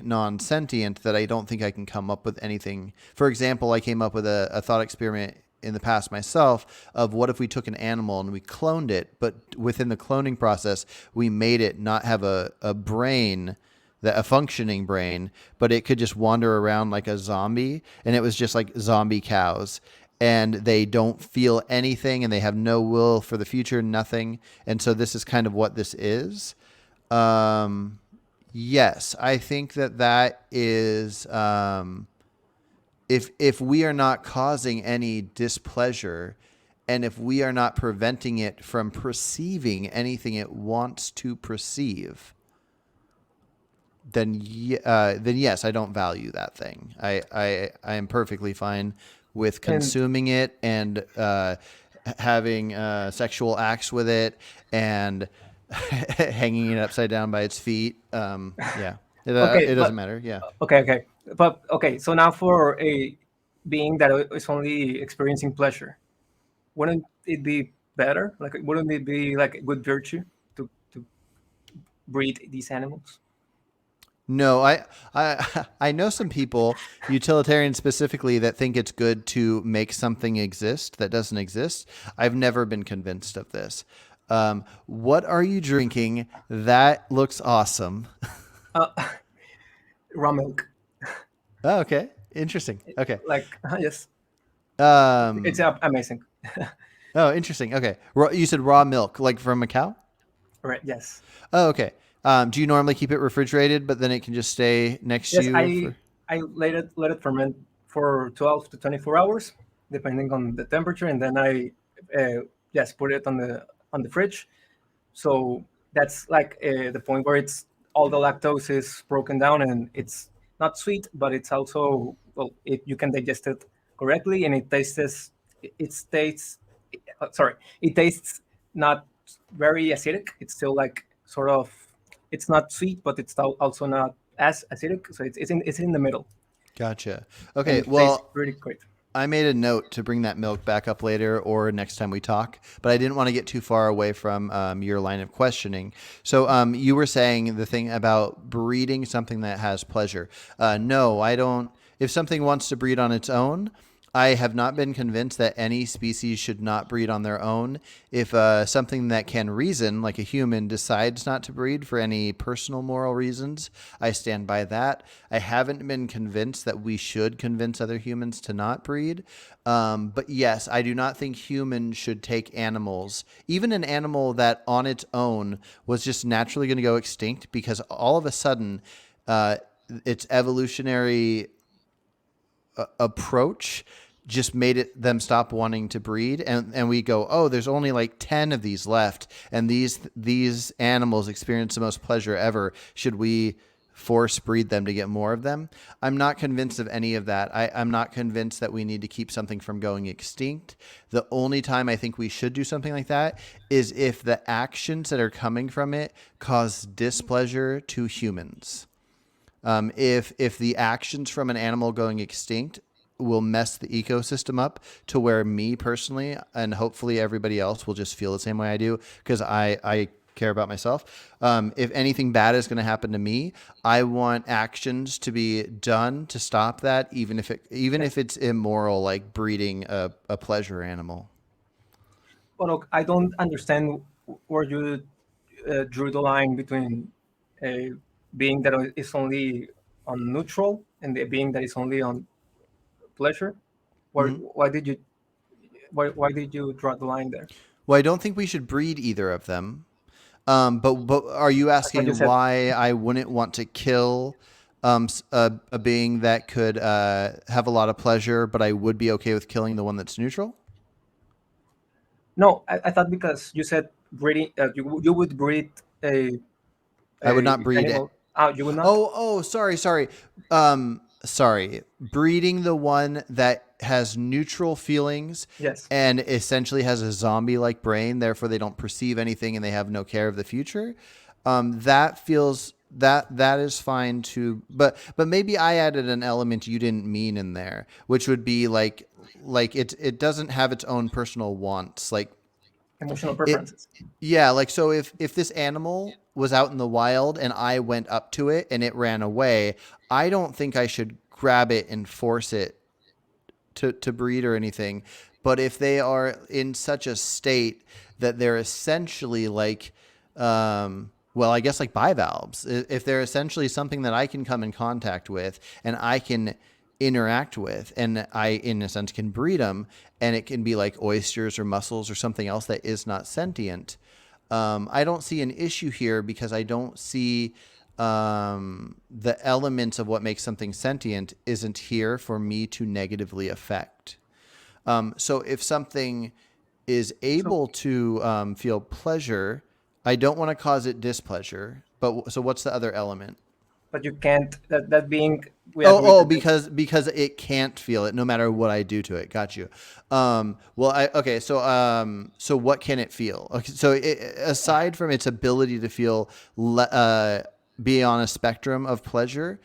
non-sentient that I don't think I can come up with anything. For example, I came up with a thought experiment in the past myself of what if we took an animal and we cloned it, but within the cloning process, we made it not have a brain, that a functioning brain, but it could just wander around like a zombie, and it was just like zombie cows. And they don't feel anything and they have no will for the future, nothing. And so this is kind of what this is. Um, Yes, I think that is. if we are not causing any displeasure, and if we are not preventing it from perceiving anything it wants to perceive, then yes, I don't value that thing. I am perfectly fine with And consuming it and having sexual acts with it and hanging it upside down by its feet. Yeah, okay, it doesn't but matter. Yeah. okay, but okay. So now for a being that is only experiencing pleasure, wouldn't it be better? Like, wouldn't it be like a good virtue to breed these animals? No, I know some people, utilitarians specifically, that think it's good to make something exist that doesn't exist. I've never been convinced of this. What are you drinking? That looks awesome. Uh, Raw milk, Oh, okay, interesting. Okay. like yes, it's Um, amazing. oh, interesting. Okay, you said raw milk, like from a cow. Right? Yes, Oh, okay. Do you normally keep it refrigerated, but then it can just stay next to yes. you I for? I let it ferment for 12 to 24 hours, depending on the temperature, and then I just put it on the fridge. So that's like the point where it's all the lactose is broken down and it's not sweet, but it's also well, you can digest it correctly, and it tastes sorry, it tastes not very acidic. It's still like sort of it's not sweet, but it's also not as acidic. So it's in the middle, Gotcha. and Okay. it tastes Well, really great. I made a note to bring that milk back up later or next time we talk, but I didn't want to get too far away from your line of questioning. So you were saying the thing about breeding something that has pleasure. No, I don't. If something wants to breed on its own, I have not been convinced that any species should not breed on their own. If something that can reason, like a human, decides not to breed for any personal moral reasons, I stand by that. I haven't been convinced that we should convince other humans to not breed. But yes, I do not think humans should take animals, even an animal that on its own was just naturally going to go extinct because all of a sudden, uh, its evolutionary approach just made it them stop wanting to breed, and we go, oh, there's only like 10 of these left, and these animals experience the most pleasure ever. Should we force breed them to get more of them? I'm not convinced of any of that. I'm not convinced that we need to keep something from going extinct. The only time I think we should do something like that is if the actions that are coming from it cause displeasure to humans. If the actions from an animal going extinct will mess the ecosystem up to where me personally and hopefully everybody else will just feel the same way I do because I care about myself. If anything bad is going to happen to me, I want actions to be done to stop that, even Yes. if it's immoral, like breeding a pleasure animal. But look, I don't understand where you drew the line between a being that is only on neutral and the being that is only on pleasure. Mhm. Why did you draw the line there? Well, I don't think we should breed either of them. But are you I thought you asking said why I wouldn't want to kill a being that could have a lot of pleasure, but I would be okay with killing the one that's neutral? no. I thought because you said breeding, you would breed I would a not breed it. animal. You would not. Oh, sorry. Sorry. Breeding the one that has neutral feelings Yes, and essentially has a zombie-like brain, therefore they don't perceive anything and they have no care of the future. That feels that is fine too, but maybe I added an element you didn't mean in there, which would be like it doesn't have its own personal wants. Like emotional it preferences. yeah, like so if this animal was out in the wild and I went up to it and it ran away, I don't think I should grab it and force it to breed or anything. But if they are in such a state that they're essentially like, well, I guess like bivalves, if they're essentially something that I can come in contact with and I can interact with, and I, in a sense, can breed them, and it can be like oysters or mussels or something else that is not sentient. I don't see an issue here because I don't see the elements of what makes something sentient isn't here for me to negatively affect. So if something is So, able to feel pleasure, I don't want to cause it displeasure. But so what's the other element? but you can't. That being, we Oh, agree that because it can't feel it no matter what I do to it. Got you. Well, okay. So what can it feel? Okay, so aside from its ability to feel, be on a spectrum of pleasure,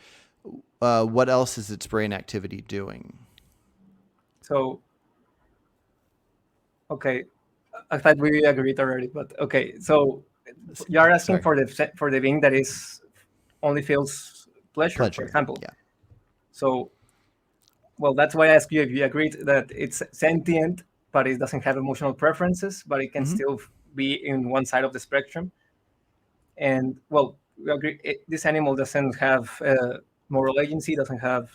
what else is its brain activity doing? so okay. I thought we agreed already, but okay. So you are asking Sorry, for the being that is only feels pleasure, for pleasure. example. Yeah. So, well, that's why I asked you if you agreed that it's sentient, but it doesn't have emotional preferences, but it can Mm-hmm. still be in one side of the spectrum. And well, we agree this animal doesn't have moral agency, doesn't have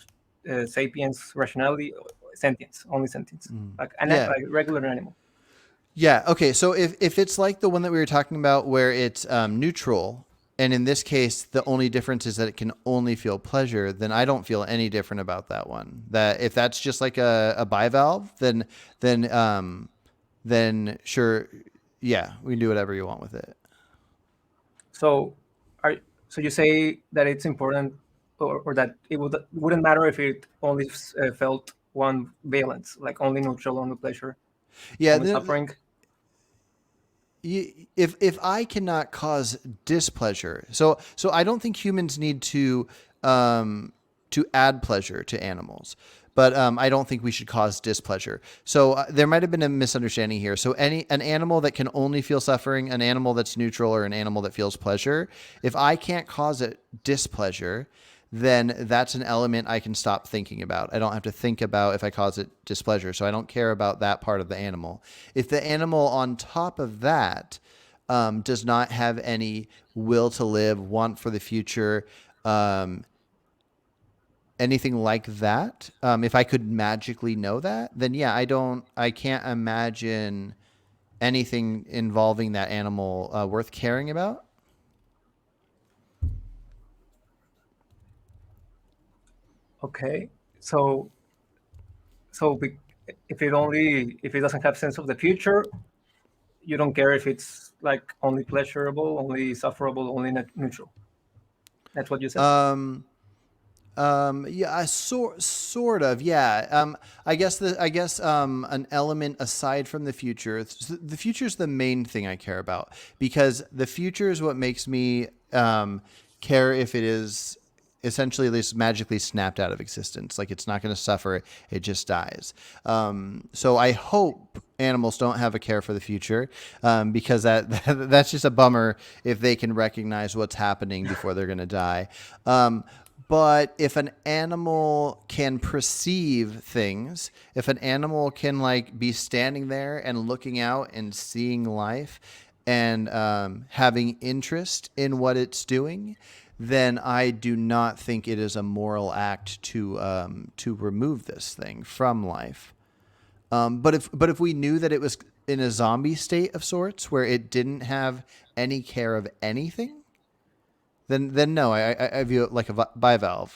sapience, rationality, sentience, only sentience, like Yeah. like a regular animal. Yeah. Okay. So if it's like the one that we were talking about where it's neutral, and in this case, the only difference is that it can only feel pleasure, then I don't feel any different about that one. That if that's just like a bivalve, then then sure, yeah, we can do whatever you want with it. So, are so you say that it's important, or that wouldn't matter if it only felt one valence, like only neutral, only pleasure, Yeah. only suffering. If I cannot cause displeasure, so I don't think humans need to add pleasure to animals, but I don't think we should cause displeasure. So there might have been a misunderstanding here. So an animal that can only feel suffering, an animal that's neutral, or an animal that feels pleasure, if I can't cause it displeasure, then that's an element I can stop thinking about. I don't have to think about if I cause it displeasure. So I don't care about that part of the animal. If the animal on top of that does not have any will to live, want for the future, um, anything like that, if I could magically know that, then yeah, I can't imagine anything involving that animal worth caring about. Okay, so so be, if it doesn't have sense of the future, you don't care if it's like only pleasurable, only sufferable, only neutral. That's what you said. Um, yeah, sort of, yeah. I guess an element aside from the future. The future is the main thing I care about because the future is what makes me care if it is essentially at least magically snapped out of existence. Like it's not going to suffer; it just dies. So I hope animals don't have a care for the future because that's just a bummer if they can recognize what's happening before they're going to die. But if an animal can perceive things, if an animal can like be standing there and looking out and seeing life and having interest in what it's doing, then I do not think it is a moral act to remove this thing from life. But if we knew that it was in a zombie state of sorts where it didn't have any care of anything, then no, I view it like a bivalve.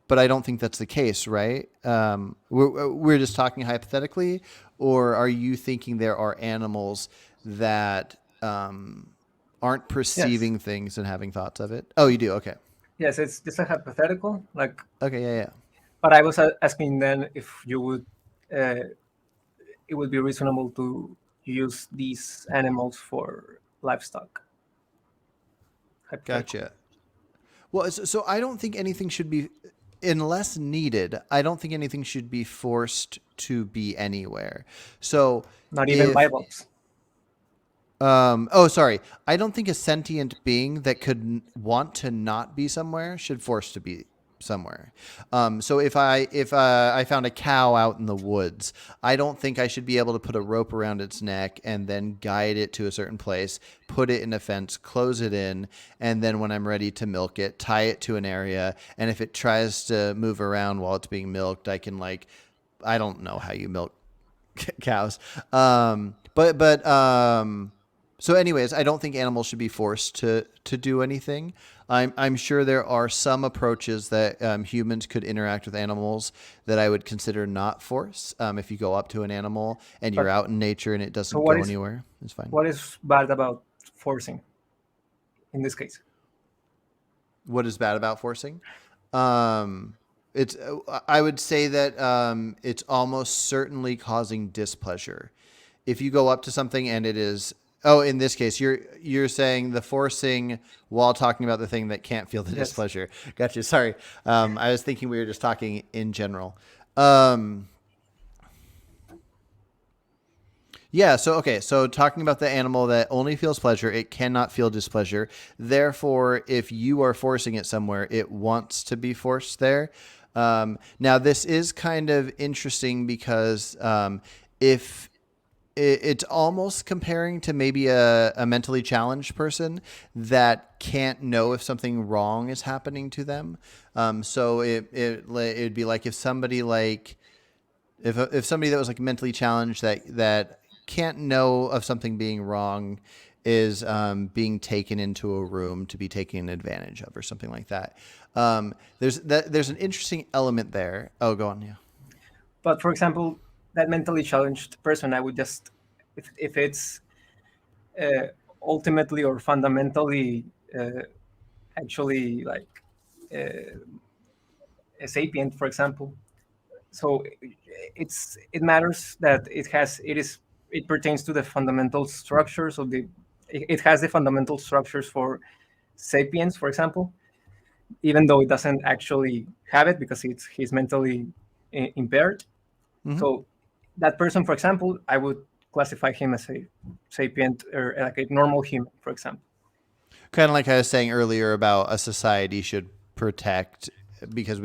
But I don't think that's the case, right? We're just talking hypothetically, or are you thinking there are animals that aren't Yes, perceiving things and having thoughts of it? Oh, you do. Okay. yes, it's just a hypothetical. Like, Okay. Yeah. Yeah. but I was asking then if you would, uh, it would be reasonable to use these animals for livestock. Hypothetical. Gotcha. Well, so I don't think anything should be, unless needed. I don't think anything should be forced to be anywhere. So Not even if bivalves. Oh, sorry. I don't think a sentient being that could want to not be somewhere should force to be somewhere. So if I found a cow out in the woods, I don't think I should be able to put a rope around its neck and then guide it to a certain place, put it in a fence, close it in, and then when I'm ready to milk it, tie it to an area. And if it tries to move around while it's being milked, I can like I don't know how you milk cows. But So, anyways, I don't think animals should be forced to do anything. I'm sure there are some approaches that humans could interact with animals that I would consider not force. If you go up to an animal and you're But out in nature and it so doesn't go anywhere, it's fine. what is bad about forcing in this case? What is bad about forcing? Um, it's I would say that it's almost certainly causing displeasure. If you go up to something and it is, oh, in this case, you're saying the forcing while talking about the thing that can't feel the Yes. displeasure. Gotcha. Sorry, I was thinking we were just talking in general. Um, Yeah, so okay, so talking about the animal that only feels pleasure, it cannot feel displeasure. Therefore, if you are forcing it somewhere, it wants to be forced there. Now, this is kind of interesting because if it's almost comparing to maybe a mentally challenged person that can't know if something wrong is happening to them. So it'd be like if somebody like if somebody that was like mentally challenged that can't know of something being wrong is being taken into a room to be taken advantage of or something like that. There's an interesting element there. Oh, go on. Yeah. But for example, that mentally challenged person, I would just, if it's uh, ultimately or fundamentally uh, actually like a sapient, for example. So it matters that it pertains to the fundamental structures of the it has the fundamental structures for sapiens, for example, even though it doesn't actually have it because he's mentally impaired. Mm-hmm. So that person, for example, I would classify him as a sapient or like a normal human, for example. Kind of like I was saying earlier about a society should protect because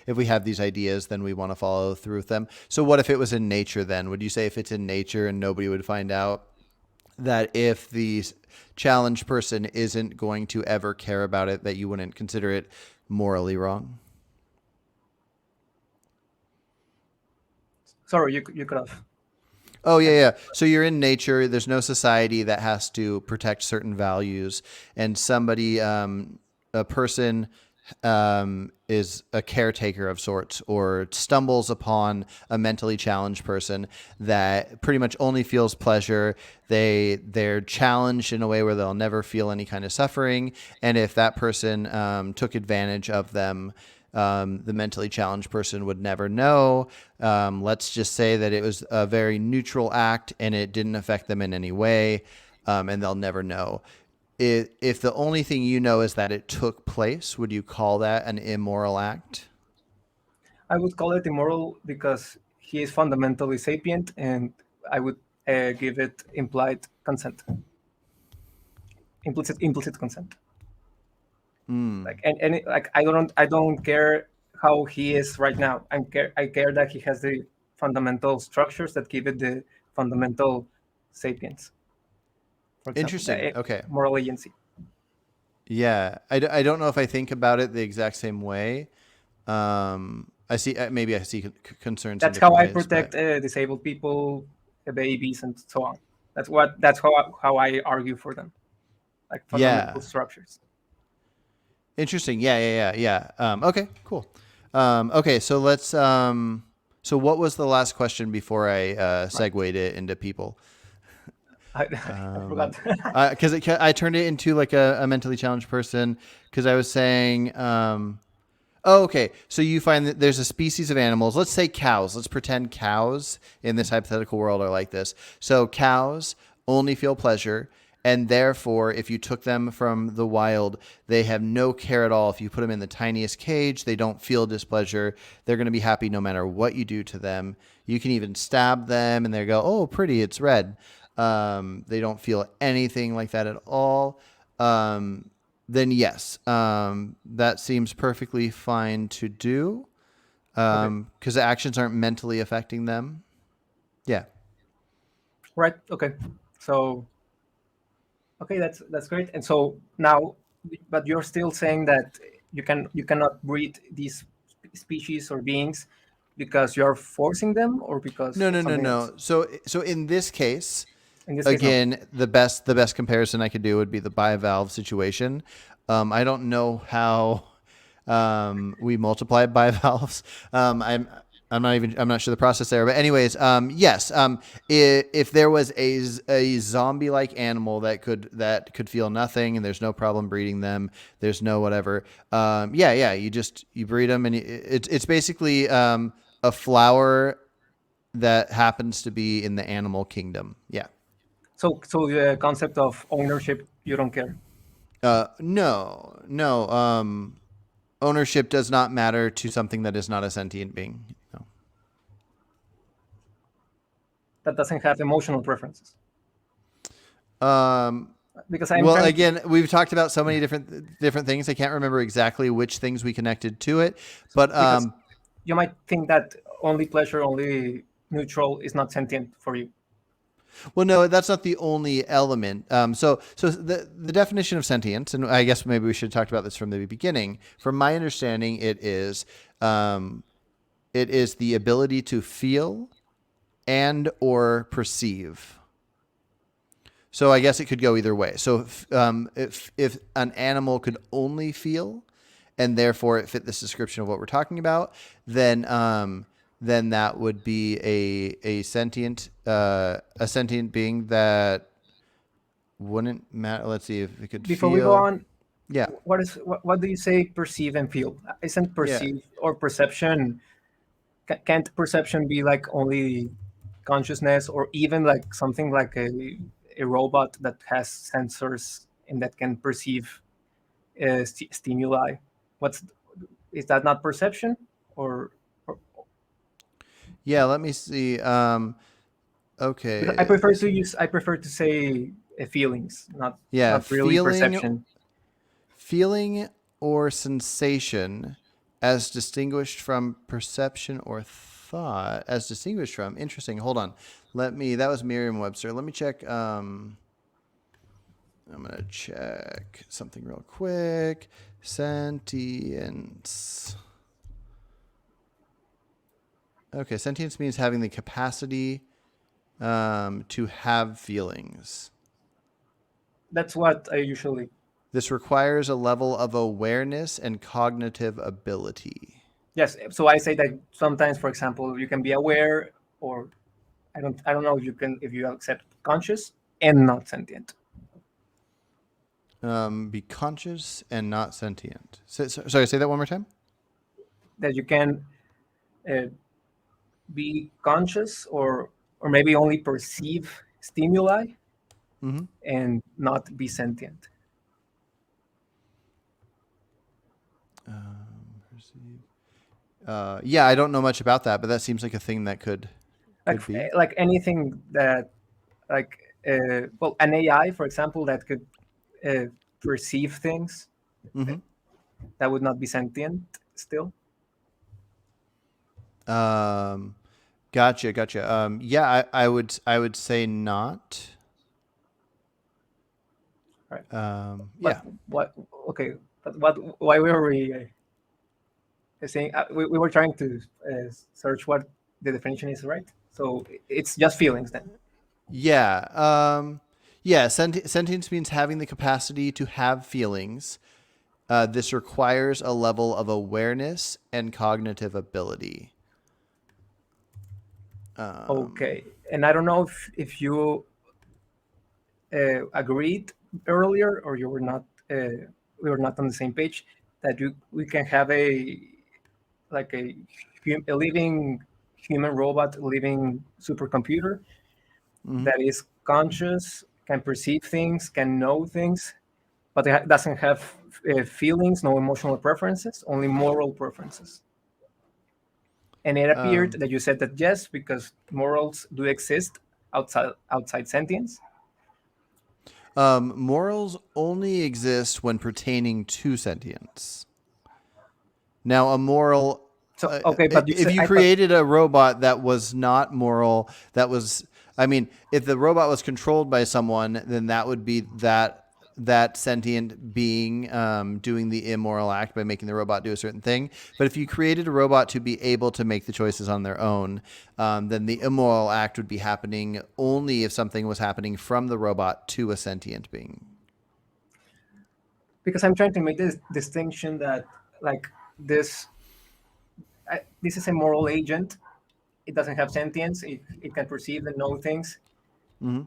if we have these ideas then we want to follow through with them. So what if it was in nature then? Would you say if it's in nature and nobody would find out that if the challenged person isn't going to ever care about it, that you wouldn't consider it morally wrong? Sorry, you cut off. Oh yeah, yeah. So you're in nature. There's no society that has to protect certain values, and a person, is a caretaker of sorts, or stumbles upon a mentally challenged person that pretty much only feels pleasure. They're challenged in a way where they'll never feel any kind of suffering, and if that person took advantage of them, the mentally challenged person would never know. Let's just say that it was a very neutral act and it didn't affect them in any way, and they'll never know. If the only thing you know is that it took place, would you call that an immoral act? I would call it immoral because he is fundamentally sapient, and I would give it implied consent, implicit consent. Like and like I don't care how he is right now. I care that he has the fundamental structures that give it the fundamental sapience. For example, Interesting. Okay. moral agency. Yeah. I don't know if I think about it the exact same way. I see, maybe I see concerns in That's how different I ways, protect but disabled people, babies, and so on. That's how I argue for them, like fundamental yeah. structures. Interesting. Yeah, yeah, yeah, yeah. Okay, cool. Okay, so let's. So what was the last question before I Right. segued it into people? I forgot. Because I turned it into like a mentally challenged person because I was saying. Oh, okay. So you find that there's a species of animals. Let's say cows. Let's pretend cows in this hypothetical world are like this. So cows only feel pleasure. And therefore, if you took them from the wild, they have no care at all. If you put them in the tiniest cage, they don't feel displeasure. They're going to be happy no matter what you do to them. You can even stab them and they go, oh, pretty, it's red. They don't feel anything like that at all. Then yes, that seems perfectly fine to do Okay. because the actions aren't mentally affecting them. Yeah. Right. Okay. So okay, that's great. And so now, but you're still saying that you cannot breed these species or beings because you're forcing them or because No, of no, no, something else. no. So in this case, In this case, no. Again, the best comparison I could do would be the bivalve situation. I don't know how we multiply bivalves. I'm not sure the process there, but anyways, yes. If there was a zombie like animal that could feel nothing and there's no problem breeding them, there's no whatever. Yeah. You breed them and it's basically a flower that happens to be in the animal kingdom. Yeah. So the concept of ownership, you don't care. No, no. Ownership does not matter to something that is not a sentient being. No. That doesn't have emotional preferences. Um, Because I'm well, trying to, again, we've talked about so many different things. I can't remember exactly which things we connected to it, but because you might think that only pleasure, only neutral is not sentient for you. well, no, that's not the only element. So the definition of sentience, and I guess maybe we should have talked about this from the beginning. From my understanding, um, it is the ability to feel and or perceive. So I guess it could go either way. So if an animal could only feel, and therefore it fit this description of what we're talking about, then that would be a sentient being that wouldn't matter. Let's see if it could Before we go feel. on, Yeah, what do you say perceive and feel? Isn't yeah. perceive or perception, can't perception be like only consciousness, or even like something like a robot that has sensors and that can perceive stimuli? What's Is that not perception? Or Yeah, let me see. because Okay. I prefer to say feelings, Yeah, not really perception. feeling or sensation as distinguished from perception or thought as distinguished from. Interesting. Hold on. That was Merriam-Webster. Let me check. I'm going to check something real quick. Sentience. Okay. Sentience means having the capacity to have feelings. That's what I usually. This requires a level of awareness and cognitive ability. Yes, so I say that sometimes, for example, you can be aware, or I don't know if you can, if you accept conscious and not sentient. Be conscious and not sentient. Sorry, say that one more time. That you can uh, be conscious, or maybe only perceive stimuli Mm-hmm. and not be sentient. Perceive. Yeah, I don't know much about that, but that seems like a thing that could be. Like anything that, like well, an AI, for example, that could uh, perceive things, Mm-hmm. that would not be sentient still. Um, gotcha. Yeah, I would say not. Right. Yeah. But what? Okay. But what? Why were we saying? We were trying to search what the definition is, right? So it's just feelings then. Yeah. Yeah. Sentience means having the capacity to have feelings. This requires a level of awareness and cognitive ability. Um, Okay. And I don't know if you agreed earlier, or you were not. We were not on the same page. That we can have a, like a living human robot, living supercomputer mhm. that is conscious, can perceive things, can know things, but it doesn't have feelings, no emotional preferences, only moral preferences. And it appeared Um, that you said that yes, because morals do exist outside sentience. Morals only exist when pertaining to sentience. Now, a moral, So okay, but you if said, you I thought, created a robot that was not moral, I mean, if the robot was controlled by someone, then that would be that. that sentient being doing the immoral act by making the robot do a certain thing. But if you created a robot to be able to make the choices on their own, then the immoral act would be happening only if something was happening from the robot to a sentient being. Because I'm trying to make this distinction that like this this is a moral agent. It doesn't have sentience. It can perceive and know things, Mm-hmm.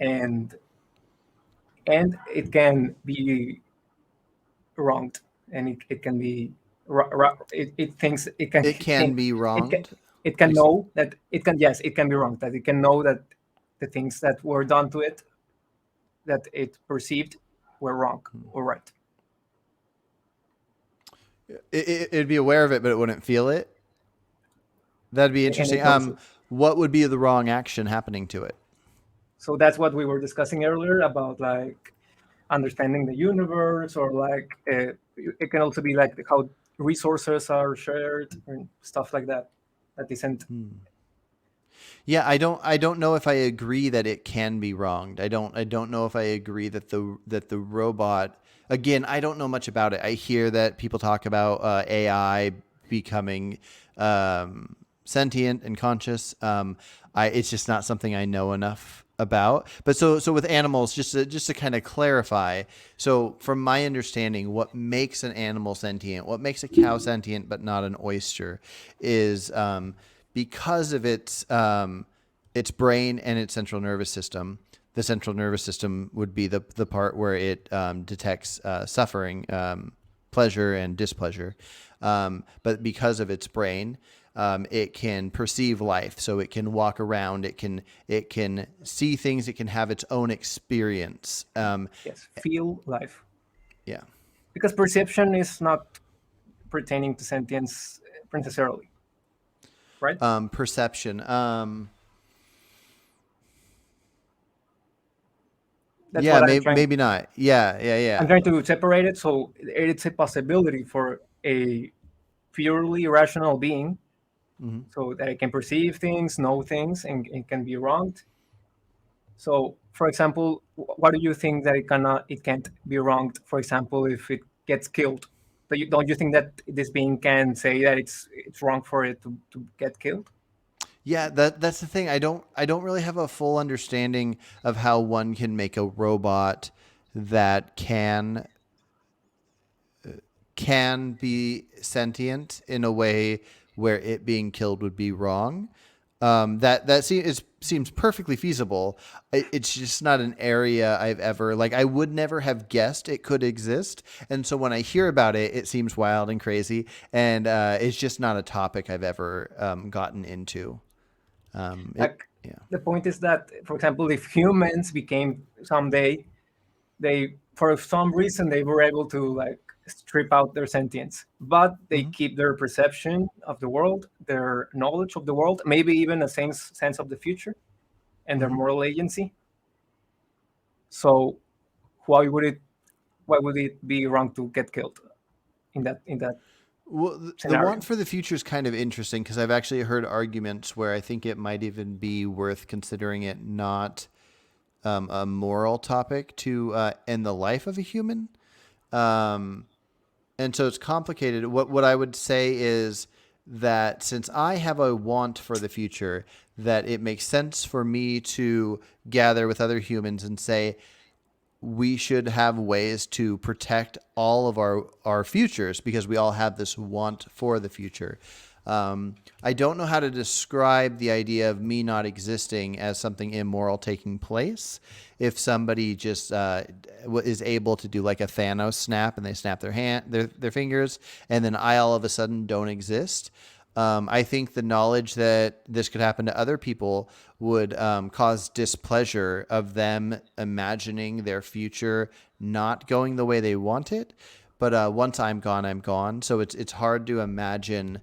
and and it can be wronged, and it can be it thinks it can It can think be it can wronged. it can You said. know that it can, yes, it can be wronged, that it can know that the things that were done to it that it perceived were wrong or right. It'd be aware of it, but it wouldn't feel it. That'd be And interesting. it knows it. What would be the wrong action happening to it? So that's what we were discussing earlier about like understanding the universe, or like it can also be like how resources are shared and stuff like that. That isn't. Yeah, I don't know if I agree that it can be wronged. I don't know if I agree that the robot, again, I don't know much about it. I hear that people talk about AI becoming sentient and conscious. It's just not something I know enough about. But so with animals, just to kind of clarify. So from my understanding, what makes an animal sentient, what makes a cow sentient but not an oyster, is because of its brain and its central nervous system. The central nervous system would be the part where it detects suffering, pleasure, and displeasure. But because of its brain, it can perceive life, so it can walk around. It can see things. It can have its own experience. Yes, feel life, Yeah. because perception is not pertaining to sentience necessarily, right? Perception. That's Yeah. what I'm trying. Maybe not. Yeah. Yeah. I'm Yeah. trying to separate it. So it's a possibility for a purely rational being, Mm-hmm. so that it can perceive things, know things, and it can be wronged. So, for example, what do you think that it can't be wronged? For example, if it gets killed, don't you think that this being can say that it's wrong for it to get killed? Yeah, that's the thing. I don't really have a full understanding of how one can make a robot that can be sentient in a way where it being killed would be wrong. Seems perfectly feasible. It's just not an area I've ever like. I would never have guessed it could exist, and so when I hear about it, it seems wild and crazy, and it's just not a topic I've ever gotten into. It Like, yeah. the point is that, for example, if humans became someday, they for some reason they were able to like strip out their sentience, but they Mm-hmm. keep their perception of the world, their knowledge of the world, maybe even a sense of the future, and their Mm-hmm. moral agency. So why would it why would it be wrong to get killed in that Well, the want scenario? for the future is kind of interesting because I've actually heard arguments where I think it might even be worth considering it not a moral topic to end the life of a human. Um, and so it's complicated. What I would say is that since I have a want for the future, that it makes sense for me to gather with other humans and say, we should have ways to protect all of our futures because we all have this want for the future. I don't know how to describe the idea of me not existing as something immoral taking place. If somebody just is able to do like a Thanos snap and they snap their fingers, and then I all of a sudden don't exist. I think the knowledge that this could happen to other people would cause displeasure of them imagining their future not going the way they want it. But once I'm gone, I'm gone. So it's hard to imagine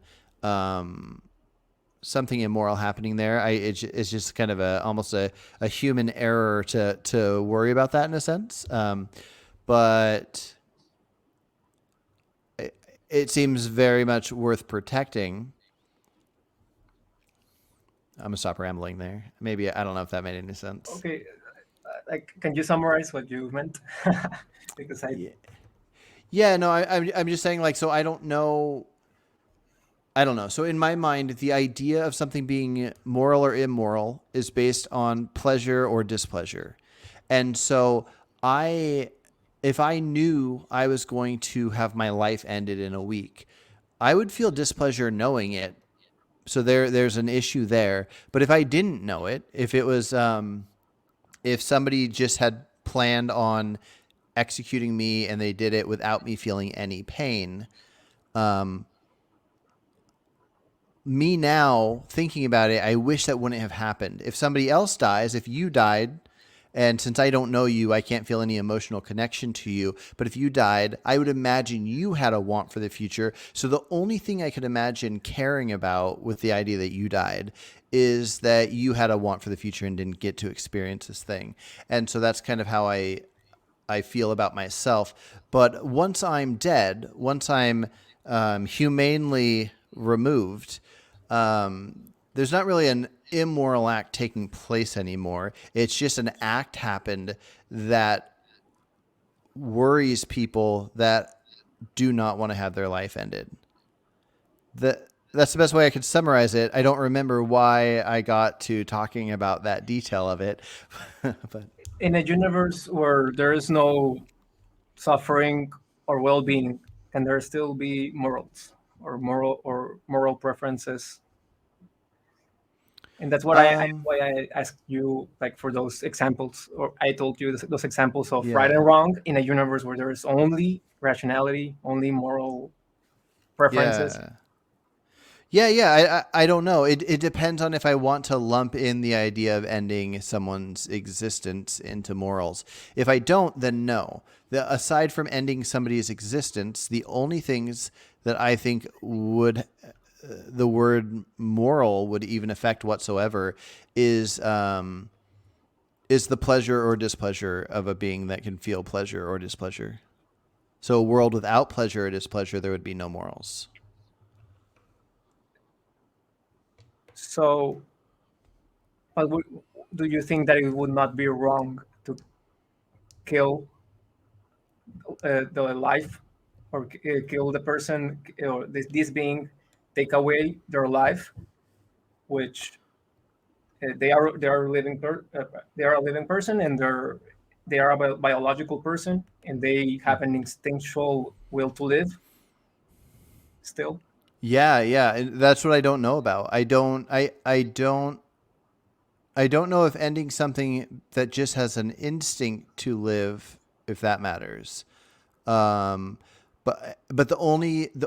something immoral happening there. It's just kind of almost a human error to worry about that in a sense. But it seems very much worth protecting. I'm gonna stop rambling there. Maybe I don't know if that made any sense. Okay, like, can you summarize what you meant? Because I Yeah. Yeah, no, I'm just saying like so I don't know. I don't know. So in my mind, the idea of something being moral or immoral is based on pleasure or displeasure. And so I if I knew I was going to have my life ended in a week, I would feel displeasure knowing it. So there's an issue there. But if I didn't know it, if it was if somebody just had planned on executing me and they did it without me feeling any pain, um, me now thinking about it, I wish that wouldn't have happened. If somebody else dies, if you died, and since I don't know you, I can't feel any emotional connection to you. But if you died, I would imagine you had a want for the future. So the only thing I could imagine caring about with the idea that you died is that you had a want for the future and didn't get to experience this thing. And so that's kind of how I feel about myself. But once I'm dead, once I'm humanely removed, there's not really an immoral act taking place anymore. It's just an act happened that worries people that do not want to have their life ended. That's the best way I could summarize it. I don't remember why I got to talking about that detail of it, but in a universe where there is no suffering or well-being, can there still be morals or moral preferences? And that's what um, why I asked you, like, for those examples, or I told you those examples of right yeah, and wrong in a universe where there is only rationality, only moral preferences. yeah. Yeah. I don't know. It depends on if I want to lump in the idea of ending someone's existence into morals. If I don't, then no. Aside from ending somebody's existence, the only things that I think would the word moral would even affect whatsoever is the pleasure or displeasure of a being that can feel pleasure or displeasure. So a world without pleasure or displeasure, there would be no morals. So, but do you think that it would not be wrong to kill the life, or kill the person, or this being, take away their life, which they are they are a living person, and they are a biological person, and they have an instinctual will to live still. Yeah. And that's what I don't know about. I don't know if ending something that just has an instinct to live, if that matters. Um, but the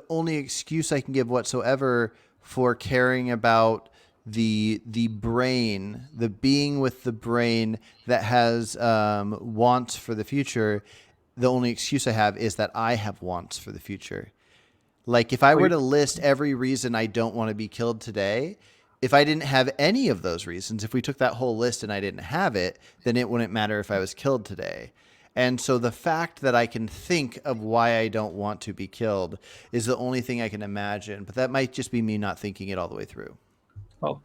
only excuse I can give whatsoever for caring about the brain, the being with the brain that has wants for the future, the only excuse I have is that I have wants for the future. Like if I So were to list every reason I don't want to be killed today, if I didn't have any of those reasons, if we took that whole list and I didn't have it, then it wouldn't matter if I was killed today. And so the fact that I can think of why I don't want to be killed is the only thing I can imagine. But that might just be me not thinking it all the way through. well,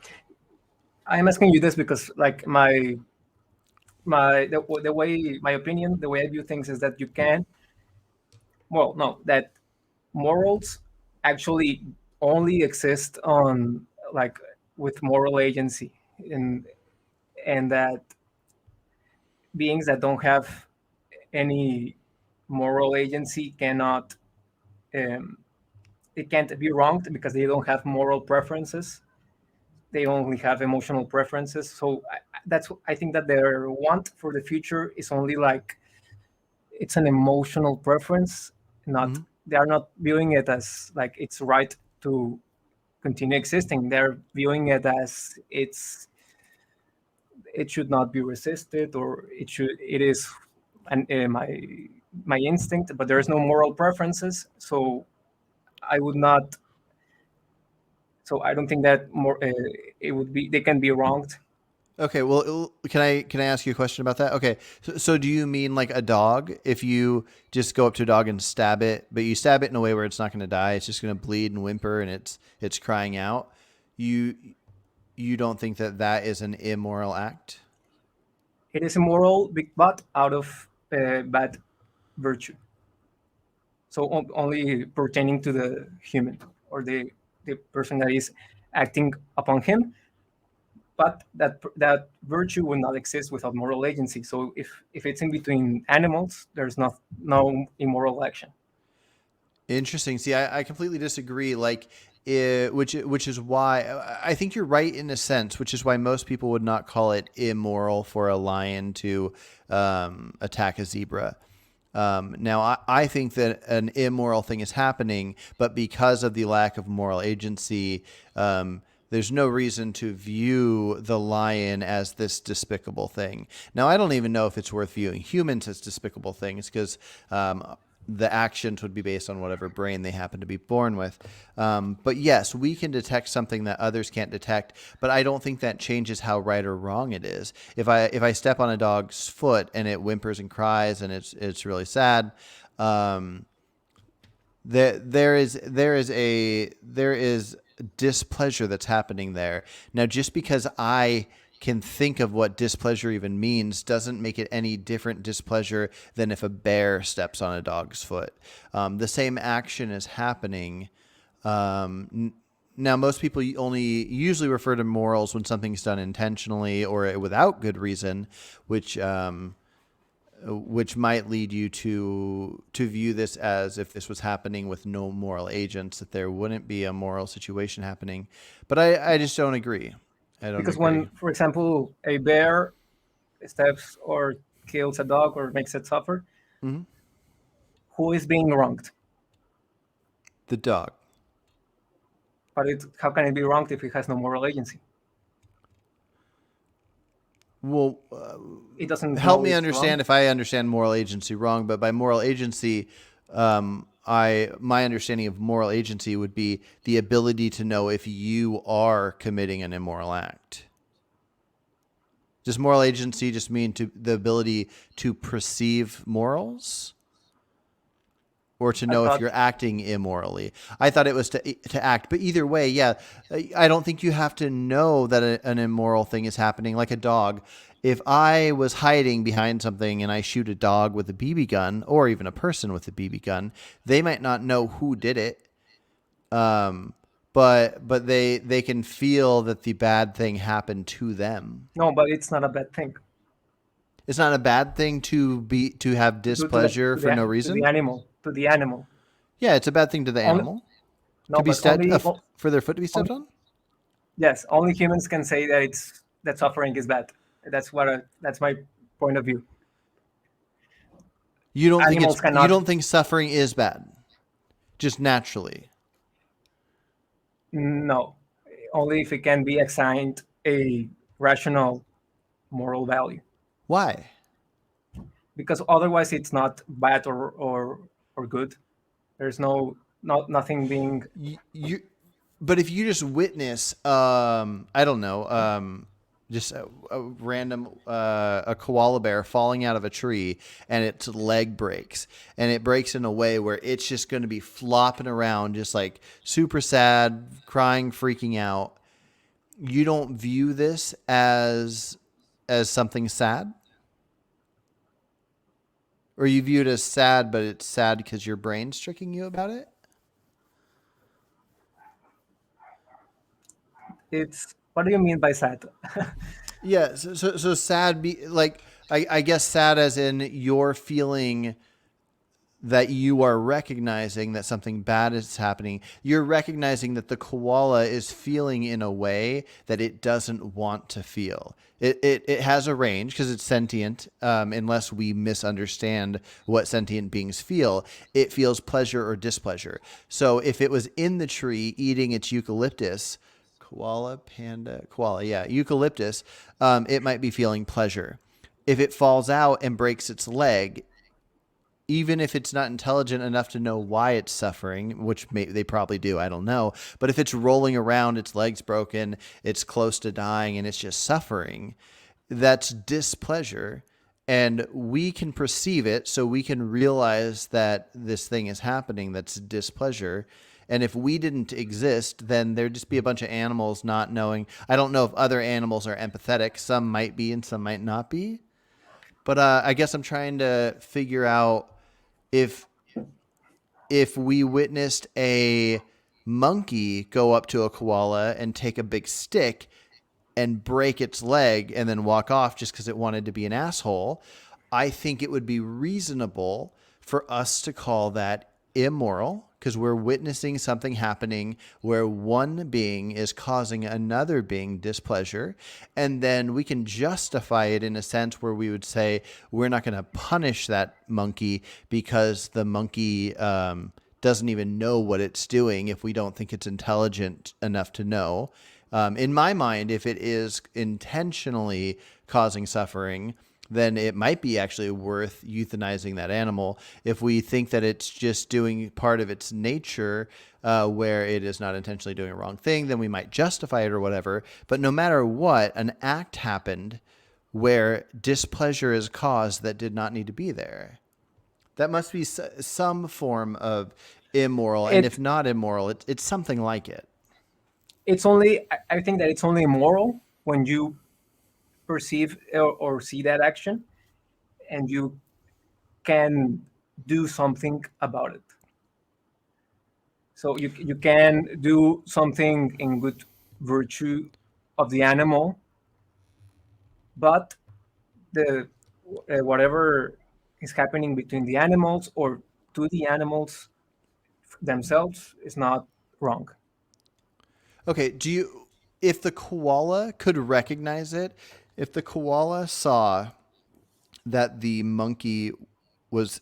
I'm asking you this because, like, the way, my opinion, the way I view things is that you can, well, no, that morals actually only exist on, like, with moral agency, and that beings that don't have any moral agency cannot, um, it can't be wronged because they don't have moral preferences. They only have emotional preferences. So I think that their want for the future is only like, it's an emotional preference. Not Mm-hmm. They are not viewing it as like it's right to continue existing. They're viewing it as it should not be resisted, or it is my instinct, but there is no moral preferences. So I would not. So I don't think that it would be, they can be wronged. Okay, well, can I ask you a question about that? Okay, so do you mean like a dog? If you just go up to a dog and stab it, but you stab it in a way where it's not going to die, it's just going to bleed and whimper and it's crying out. You you don't think that that is an immoral act? It is immoral, but out of bad virtue. So only pertaining to the human or the person that is acting upon him, but that virtue will not exist without moral agency. So if it's in between animals, there's no immoral action. Interesting. See, I completely disagree. Which is why I think you're right in a sense, which is why most people would not call it immoral for a lion to attack a zebra. Now, I think that an immoral thing is happening, but because of the lack of moral agency, there's no reason to view the lion as this despicable thing. Now, I don't even know if it's worth viewing humans as despicable things because the actions would be based on whatever brain they happen to be born with. But yes, we can detect something that others can't detect, but I don't think that changes how right or wrong it is. If I step on a dog's foot and it whimpers and cries and it's really sad, um, there is displeasure that's happening there. Now, just because I can think of what displeasure even means doesn't make it any different displeasure than if a bear steps on a dog's foot. The same action is happening. Now, most people only usually refer to morals when something's done intentionally or without good reason, which might lead you to view this as if this was happening with no moral agents, that there wouldn't be a moral situation happening. But I just don't agree. I don't Because agree. when, for example, a bear steps or kills a dog or makes it suffer, Hmm. who is being wronged? The dog. But how can it be wronged if it has no moral agency? Well, It doesn't help know me it's wrong. understand if I understand moral agency wrong. But by moral agency, I my understanding of moral agency would be the ability to know if you are committing an immoral act. Does moral agency just mean the ability to perceive morals? Or to I know if thought you're acting immorally. I thought it was to act, but either way, yeah, I don't think you have to know that an immoral thing is happening. Like a dog, if I was hiding behind something and I shoot a dog with a BB gun, or even a person with a BB gun, they might not know who did it, um, but they can feel that the bad thing happened to them. no, but it's not a bad thing It's not a bad thing to have to do to the displeasure for no to the reason. animal to the animal. Yeah, it's a bad thing to the Only animal to no, be but only for their foot to be stepped only on. yes, only humans can say that it's that suffering is bad. That's my point of view. Animals You cannot. don't think suffering is bad, just naturally. No, only if it can be assigned a rational moral value. Why? Because otherwise it's not bad or good. There's nothing being. You but if you just witness I don't know, just a random a koala bear falling out of a tree and its leg breaks and it breaks in a way where it's just going to be flopping around just like super sad, crying, freaking out. You don't view this as something sad? Or you view it as sad, but it's sad because your brain's tricking you about it? It's what do you mean by sad? Yeah, so sad be like I guess sad as in you're feeling that you are recognizing that something bad is happening. You're recognizing that the koala is feeling in a way that it doesn't want to feel. It has a range because it's sentient, unless we misunderstand what sentient beings feel. It feels pleasure or displeasure. So if it was in the tree eating its eucalyptus, koala, panda, koala, yeah, eucalyptus, it might be feeling pleasure. If it falls out and breaks its leg, even if it's not intelligent enough to know why it's suffering, which they probably do, I don't know. But if it's rolling around, its legs broken, it's close to dying, and it's just suffering, that's displeasure. And we can perceive it, so we can realize that this thing is happening that's displeasure. And if we didn't exist, then there'd just be a bunch of animals not knowing. I don't know if other animals are empathetic. Some might be and some might not be. But I guess I'm trying to figure out if we witnessed a monkey go up to a koala and take a big stick and break its leg and then walk off just because it wanted to be an asshole, I think it would be reasonable for us to call that immoral because we're witnessing something happening where one being is causing another being displeasure. And then we can justify it in a sense where we would say, we're not going to punish that monkey because the monkey doesn't even know what it's doing if we don't think it's intelligent enough to know. In my mind, if it is intentionally causing suffering, then it might be actually worth euthanizing that animal. If we think that it's just doing part of its nature where it is not intentionally doing a wrong thing, then we might justify it or whatever. But no matter what, an act happened where displeasure is caused that did not need to be there. That must be some form of immoral. And It if not immoral, it's something like it. it's only I think that it's only moral when you perceive or see that action and you can do something about it. So you can do something in good virtue of the animal, but the whatever is happening between the animals or to the animals themselves is not wrong. Okay, if the koala could recognize it, if the koala saw that the monkey was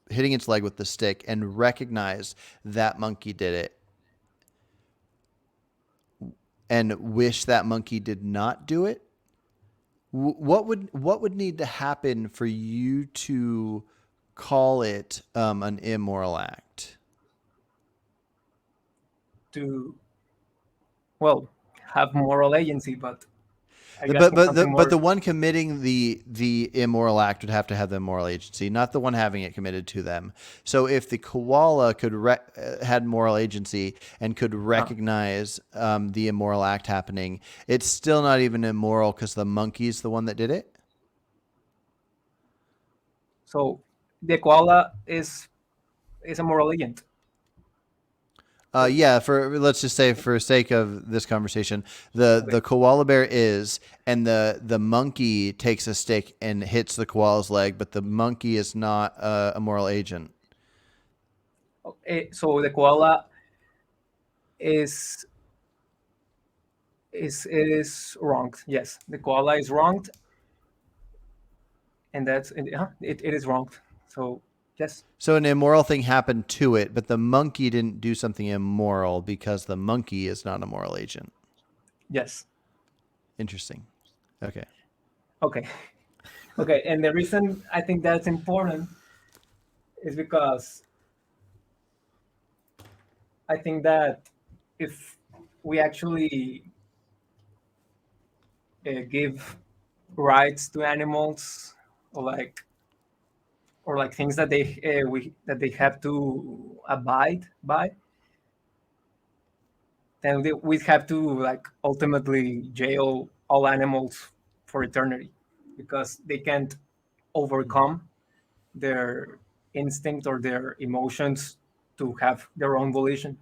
hitting its leg with the stick and recognized that monkey did it and wish that monkey did not do it, what would need to happen for you to call it an immoral act? To, well, have moral agency, but are you But asking but the something but more? the one committing the immoral act would have to have the moral agency, not the one having it committed to them. So if the koala had moral agency and could uh, recognize the immoral act happening, it's still not even immoral because the monkey's the one that did it. so the koala is a moral agent. So Yeah, for let's just say for sake of this conversation, the okay, the koala bear is, and the monkey takes a stick and hits the koala's leg, but the monkey is not a moral agent. so the koala is is wronged. Yes, the koala is wronged, and it is wronged. So yes, So an immoral thing happened to it, but the monkey didn't do something immoral because the monkey is not a moral agent. yes, Interesting. Okay. okay, okay. And the reason I think that's important is because I think that if we actually give rights to animals, or like things that they have to abide by, then we'd have to like ultimately jail all animals for eternity because they can't Mhm. overcome their instinct or their emotions to have their own volition.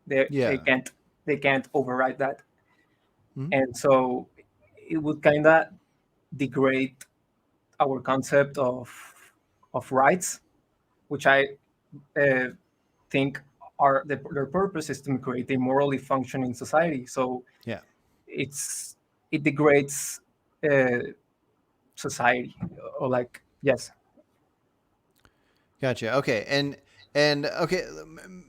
They they Yeah. can't they can't override that, Mhm. and so it would kind of degrade our concept of rights, which I uh, think their purpose is to create a morally functioning society. So Yeah. it degrades uh, society, or like yes, Gotcha. Okay. And okay,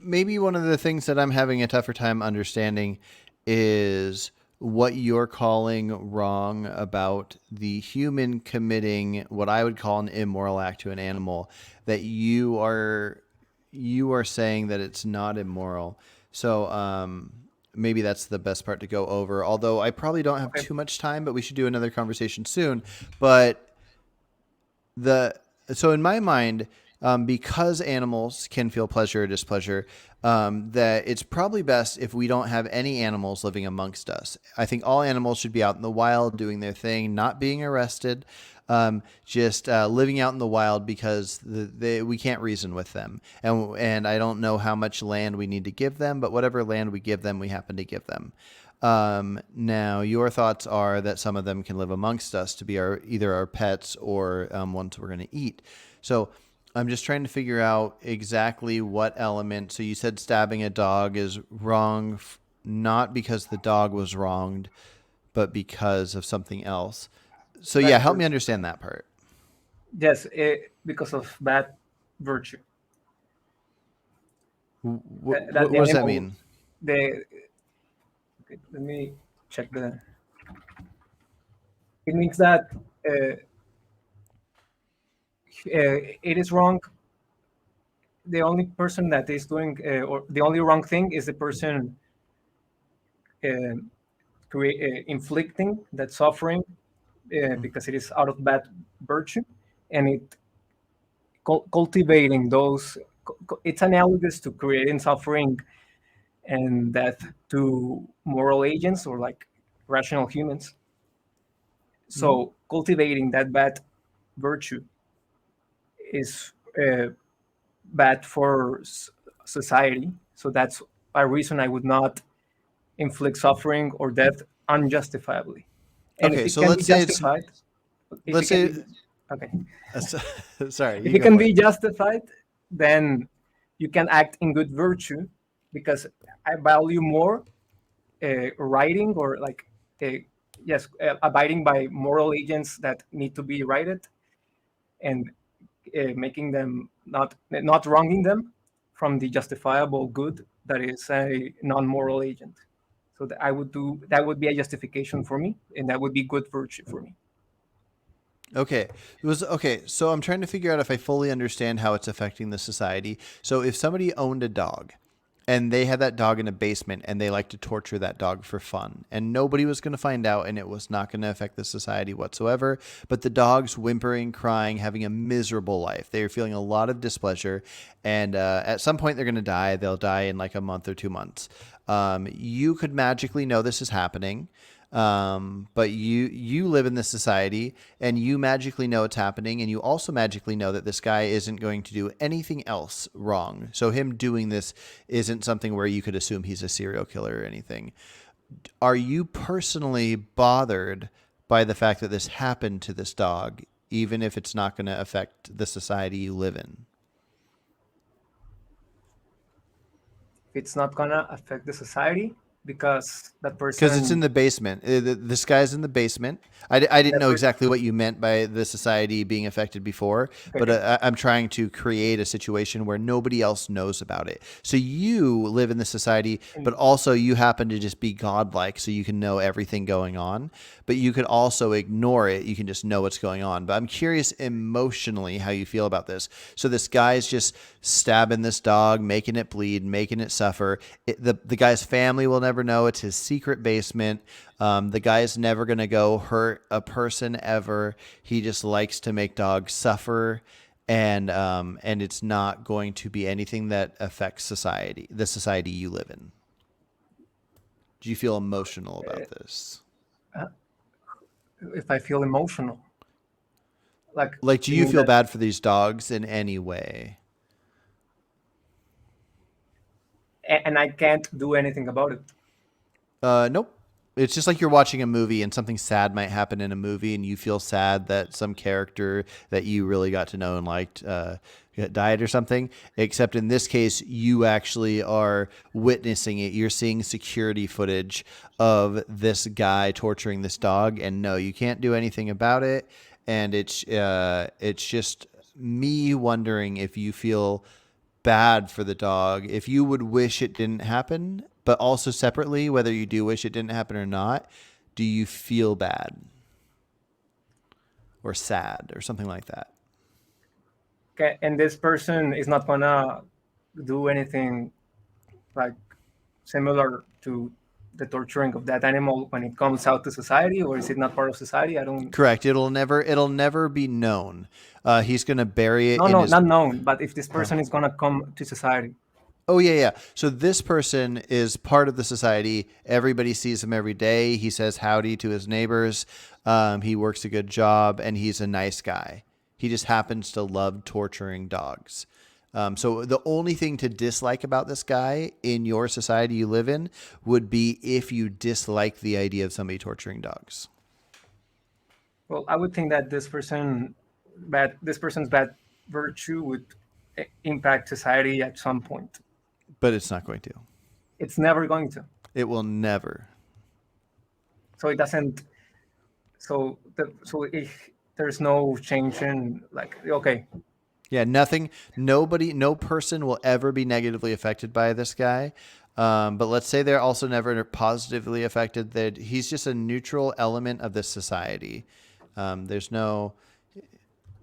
maybe one of the things that I'm having a tougher time understanding is what you're calling wrong about the human committing what I would call an immoral act to an animal, that you are saying that it's not immoral. So maybe that's the best part to go over. Although I probably don't have okay, too much time, but we should do another conversation soon. But the so in my mind, because animals can feel pleasure or displeasure, that it's probably best if we don't have any animals living amongst us. I think all animals should be out in the wild doing their thing, not being arrested, just living out in the wild because we can't reason with them. And I don't know how much land we need to give them, but whatever land we give them, we happen to give them. Now, your thoughts are that some of them can live amongst us to be either our pets or ones we're going to eat. So I'm just trying to figure out exactly what element. So you said stabbing a dog is wrong, not because the dog was wronged, but because of something else. So yeah, Bad help me virtue. understand that part. Yes, because of bad virtue. That What the does that animal, mean? the okay, let me check the. It means that it is wrong. The only person that is doing, or the only wrong thing is the person uh, inflicting that suffering because it is out of bad virtue, and it cultivating those. It's analogous to creating suffering and death to moral agents or like rational humans. Mm-hmm. So cultivating that bad virtue is bad for society. So that's a reason I would not inflict suffering or death unjustifiably. And if Okay, it so can be justified, if it let's can say be okay, uh, sorry, if you it go can for be it. justified, then you can act in good virtue because I value more writing or like uh, yes, abiding by moral agents that need to be righted and making them not wronging them from the justifiable good that is a non-moral agent. So that I would do that would be a justification for me, and that would be good virtue for me. Okay. It was okay. So I'm trying to figure out if I fully understand how it's affecting the society. So if somebody owned a dog and they had that dog in a basement and they like to torture that dog for fun and nobody was going to find out and it was not going to affect the society whatsoever, but the dog's whimpering, crying, having a miserable life. They are feeling a lot of displeasure and at some point they're going to die. They'll die in like a month or 2 months. You could magically know this is happening, but you live in this society and you magically know it's happening, and you also magically know that this guy isn't going to do anything else wrong. So him doing this isn't something where you could assume he's a serial killer or anything. Are you personally bothered by the fact that this happened to this dog, even if it's not going to affect the society you live in? It's not gonna affect the society because that Because it's in person the basement. This guy's in the basement. I didn't that know person exactly what you meant by the society being affected before, okay, but okay. I'm trying to create a situation where nobody else knows about it. So you live in the society, but And also you happen to just be godlike, so you can know everything going on. But you could also ignore it. You can just know what's going on. But I'm curious emotionally how you feel about this. So this guy's just stabbing this dog, making it bleed, making it suffer. The guy's family will never know. It's his secret basement. The guy's never going to go hurt a person ever. He just likes to make dogs suffer. And it's not going to be anything that affects society, the society you live in. Do you feel emotional about this? if I feel emotional, like Like, do you you mean feel that, bad for these dogs in any way? and I can't do anything about it. Nope. It's just like you're watching a movie and something sad might happen in a movie, and you feel sad that some character that you really got to know and liked died or something. Except in this case, you actually are witnessing it. You're seeing security footage of this guy torturing this dog, and no, you can't do anything about it. And it's just me wondering if you feel bad for the dog, if you would wish it didn't happen, but also separately, whether you do wish it didn't happen or not, do you feel bad or sad or something like that? Okay, and this person is not gonna do anything like similar to the torturing of that animal when it comes out to society, or is it not part of society? I don't. Correct. It'll never be known. He's going to bury it No, in no, his. not known. But if this Oh. person is gonna come to society, Oh yeah, yeah. So this person is part of the society. Everybody sees him every day. He says howdy to his neighbors. He works a good job, and he's a nice guy. He just happens to love torturing dogs. So the only thing to dislike about this guy in your society you live in would be if you dislike the idea of somebody torturing dogs. well, I would think that this person's bad virtue would impact society at some point. But it's not going to. It's never going to. It will never. So it doesn't. So if there's no change in, like, okay, Yeah, nothing, nobody, no person will ever be negatively affected by this guy. But let's say they're also never positively affected, that he's just a neutral element of this society. There's no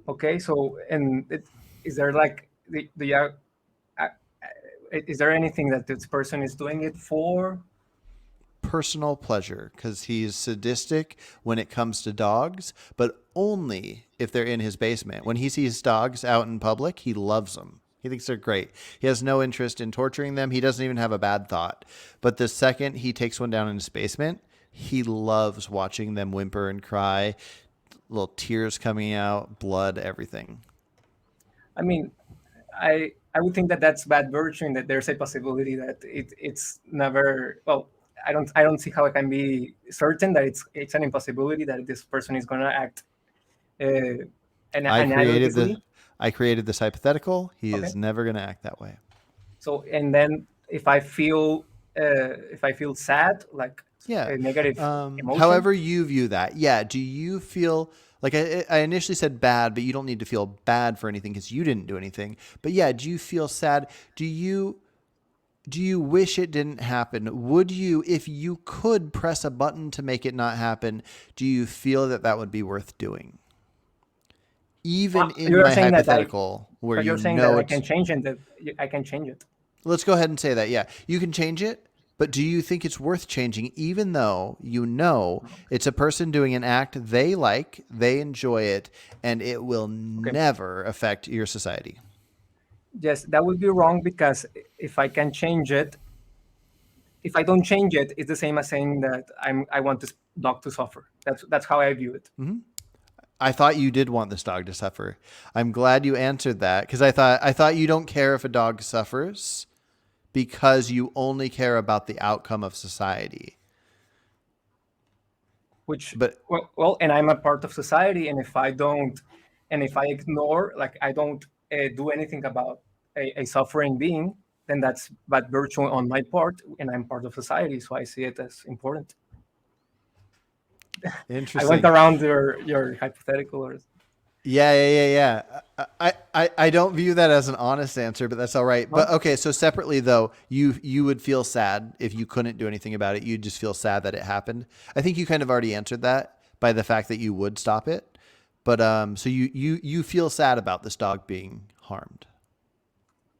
okay. So, is there like uh, is there anything that this person is doing it for? personal pleasure because he's sadistic when it comes to dogs, but only if they're in his basement. When he sees dogs out in public, he loves them. He thinks they're great. He has no interest in torturing them. He doesn't even have a bad thought. But the second he takes one down in his basement, he loves watching them whimper and cry, little tears coming out, blood, everything. I mean, I would think that that's bad virtue, and that there's a possibility that it's never. Well, I don't see how I can be certain that it's an impossibility that this person is gonna act I created the analogously. I created this hypothetical. He Okay. is never going to act that way. So, and then if I feel sad, like Yeah. a negative emotion, However you view that. Yeah. Do you feel like I initially said bad, but you don't need to feel bad for anything because you didn't do anything. But yeah, do you feel sad? Do you wish it didn't happen? Would you, if you could press a button to make it not happen, do you feel that that would be worth doing? Even in you're my saying that hypothetical where but you you're saying that know I it's can change it. That I can change it. let's go ahead and say that. Yeah, you can change it, but do you think it's worth changing even though you know it's a person doing an act they like, they enjoy it, and it will Okay. never affect your society? Yes, that would be wrong because if I can change it, if I don't change it, it's the same as saying that I want this dog to suffer. That's how I view it. I thought you did want this dog to suffer. I'm glad you answered that because I thought you don't care if a dog suffers because you only care about the outcome of society. Which, But well, and I'm a part of society, and if I ignore, like, I don't do anything about a suffering being, then that's bad virtue on my part, and I'm part of society, so I see it as important. I went interesting. around your hypothetical, or Yeah, yeah, yeah, yeah. I don't view that as an honest answer, but that's all right. But well, okay, so separately though, you would feel sad if you couldn't do anything about it. You'd just feel sad that it happened. I think you kind of already answered that by the fact that you would stop it. But so you feel sad about this dog being harmed.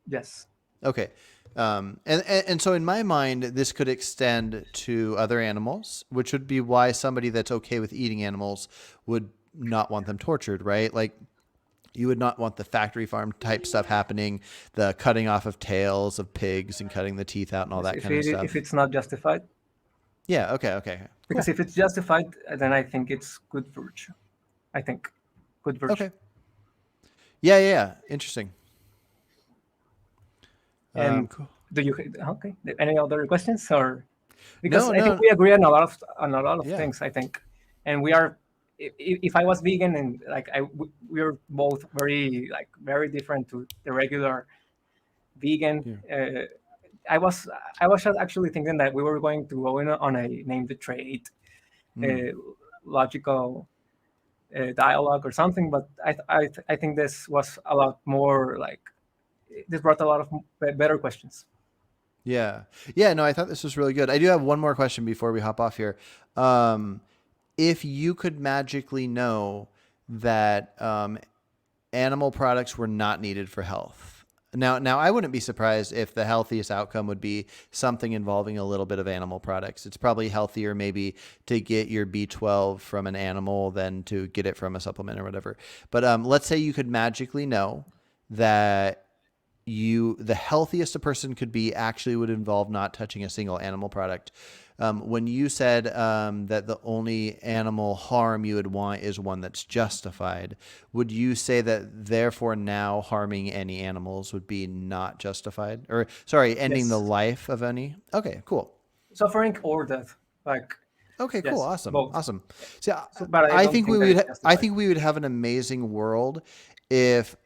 yes. Okay. And so in my mind, this could extend to other animals, which would be why somebody that's okay with eating animals would not want them tortured, right? Like you would not want the factory farm type stuff happening, the cutting off of tails of pigs and cutting the teeth out and all Yes, that kind of if stuff. it's not justified, Yeah. Okay. Okay. because Cool. if it's justified, then I think it's good virtue. I think good virtue. Okay. Yeah. Yeah. Yeah. Interesting. And Cool. do you okay? Any other questions, or because No. I think No. we agree on a lot of Yeah. things. I think, and we are. If I was vegan, and like we're both very different to the regular vegan. Yeah. I was just actually thinking that we were going to go in on a name the trade, Mm. uh, logical dialogue or something. But I think this was a lot more like this brought a lot of better questions. Yeah. Yeah. No, I thought this was really good. I do have one more question before we hop off here. Um, if you could magically know that animal products were not needed for health, Now I wouldn't be surprised if the healthiest outcome would be something involving a little bit of animal products. It's probably healthier maybe to get your B12 from an animal than to get it from a supplement or whatever. But let's say you could magically know that the healthiest a person could be actually would involve not touching a single animal product. When you said that the only animal harm you would want is one that's justified, would you say that therefore now harming any animals would be not justified? Or sorry, ending the Yes, life of any? Okay, cool. suffering or death. Like Okay, cool. yes, Awesome. both. Awesome. See, So, but I I don't think think that it's I justified. think we would have an amazing world if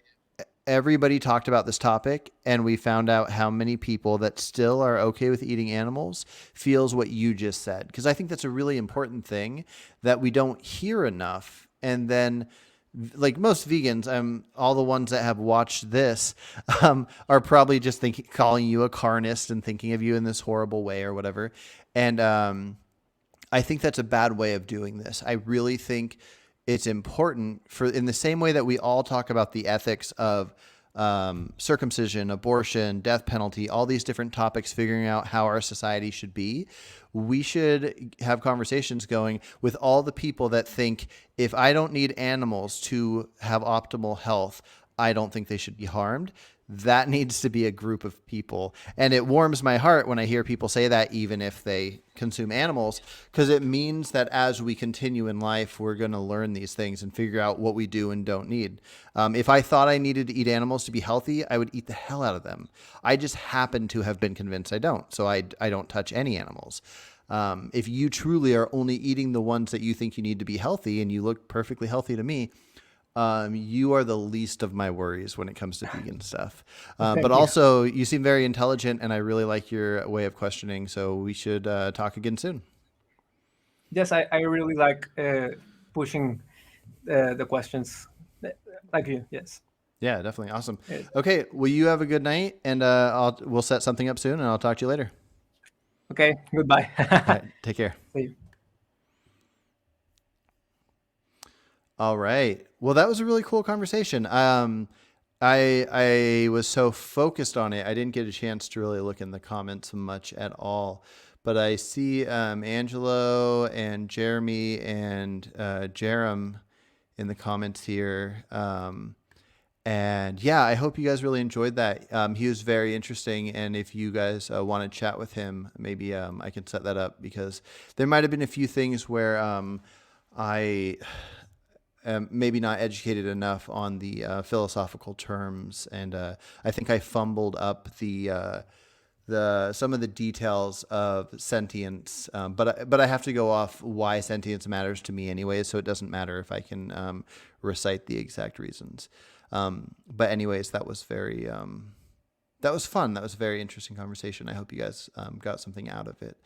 everybody talked about this topic and we found out how many people that still are okay with eating animals feels what you just said, because I think that's a really important thing that we don't hear enough. And then like most vegans, all the ones that have watched this are probably just thinking, calling you a carnist and thinking of you in this horrible way or whatever. And I think that's a bad way of doing this. I really think it's important for, in the same way that we all talk about the ethics of circumcision, abortion, death penalty, all these different topics, figuring out how our society should be. We should have conversations going with all the people that think if I don't need animals to have optimal health, I don't think they should be harmed. That needs to be a group of people. And it warms my heart when I hear people say that, even if they consume animals, because it means that as we continue in life, we're going to learn these things and figure out what we do and don't need. If I thought I needed to eat animals to be healthy, I would eat the hell out of them. I just happen to have been convinced I don't. So I don't touch any animals. If you truly are only eating the ones that you think you need to be healthy, and you look perfectly healthy to me, you are the least of my worries when it comes to vegan stuff. But Thank you. also, you seem very intelligent, and I really like your way of questioning. So we should talk again soon. Yes, I really like pushing the questions like you. Yes. Yeah, definitely. Awesome. Yes. Okay. Well, you have a good night, and we'll set something up soon, and I'll talk to you later. Okay. Goodbye. All right. Take care. See you. All right. Well, that was a really cool conversation. I was so focused on it, I didn't get a chance to really look in the comments much at all. But I see Angelo and Jeremy and Jerem in the comments here. And yeah, I hope you guys really enjoyed that. He was very interesting. And if you guys want to chat with him, maybe I can set that up, because there might have been a few things where I maybe not educated enough on the philosophical terms, and I think I fumbled up the some of the details of sentience. But I have to go off why sentience matters to me anyway, so it doesn't matter if I can recite the exact reasons. But anyways, that was that was fun. That was a very interesting conversation. I hope you guys got something out of it.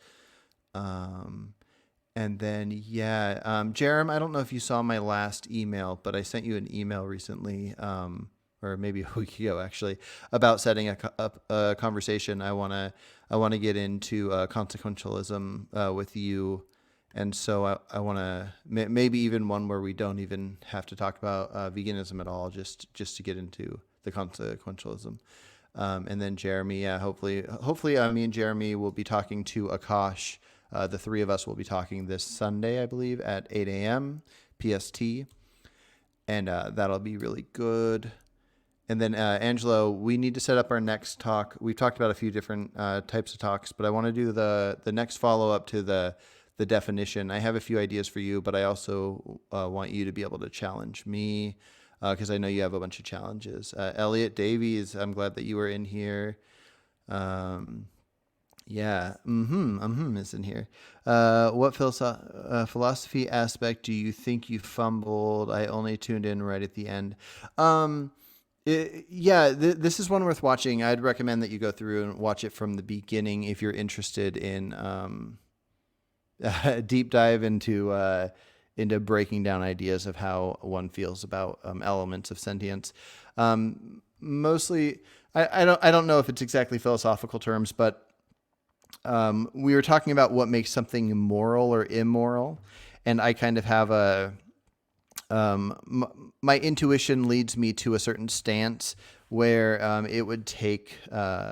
And then, yeah, Jerem, I don't know if you saw my last email, but I sent you an email recently, or maybe a week ago actually, about setting up a conversation. I wanna get into consequentialism with you, and so I want to maybe even one where we don't even have to talk about veganism at all, just to get into the consequentialism. And then Jeremy, yeah, hopefully, me and Jeremy will be talking to Akash. The three of us will be talking this Sunday, I believe, at 8 a.m. PST, and that'll be really good. And then, Angelo, we need to set up our next talk. We've talked about a few different types of talks, but I want to do the next follow-up to the definition. I have a few ideas for you, but I also want you to be able to challenge me, because I know you have a bunch of challenges. Elliot Davies, I'm glad that you were in here. Yeah, is in here. What philosophy aspect do you think you fumbled? I only tuned in right at the end. Yeah, this is one worth watching. I'd recommend that you go through and watch it from the beginning if you're interested in a deep dive into breaking down ideas of how one feels about elements of sentience. Mostly, I don't know if it's exactly philosophical terms, but we were talking about what makes something moral or immoral, and I kind of have my intuition leads me to a certain stance where it would take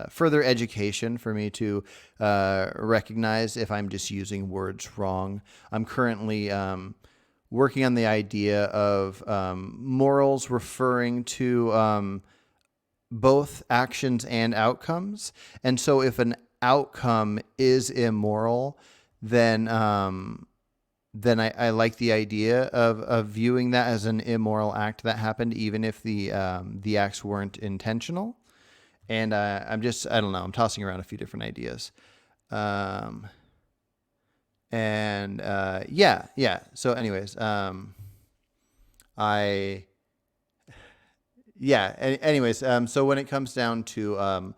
further education for me to recognize if I'm just using words wrong. I'm currently working on the idea of morals referring to both actions and outcomes. And so if an outcome is immoral, then I like the idea of viewing that as an immoral act that happened, even if the acts weren't intentional. And I don't know, I'm tossing around a few different ideas. Um, and yeah. So, anyways, I yeah. Anyways, so when it comes down to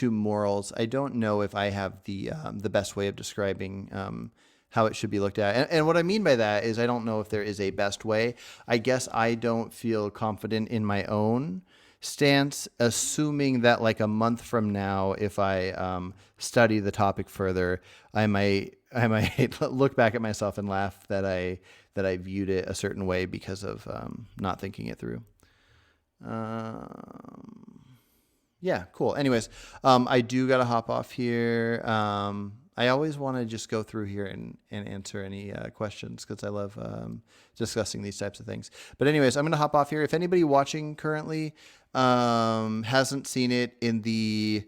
morals, I don't know if I have the best way of describing how it should be looked at. And what I mean by that is I don't know if there is a best way. I guess I don't feel confident in my own stance, assuming that like a month from now, if I study the topic further, I might look back at myself and laugh that I viewed it a certain way because of not thinking it through. Um, yeah, cool. Anyways, I do gotta hop off here. I always want to just go through here and answer any questions because I love discussing these types of things. But anyways, I'm gonna hop off here. If anybody watching currently hasn't seen it in the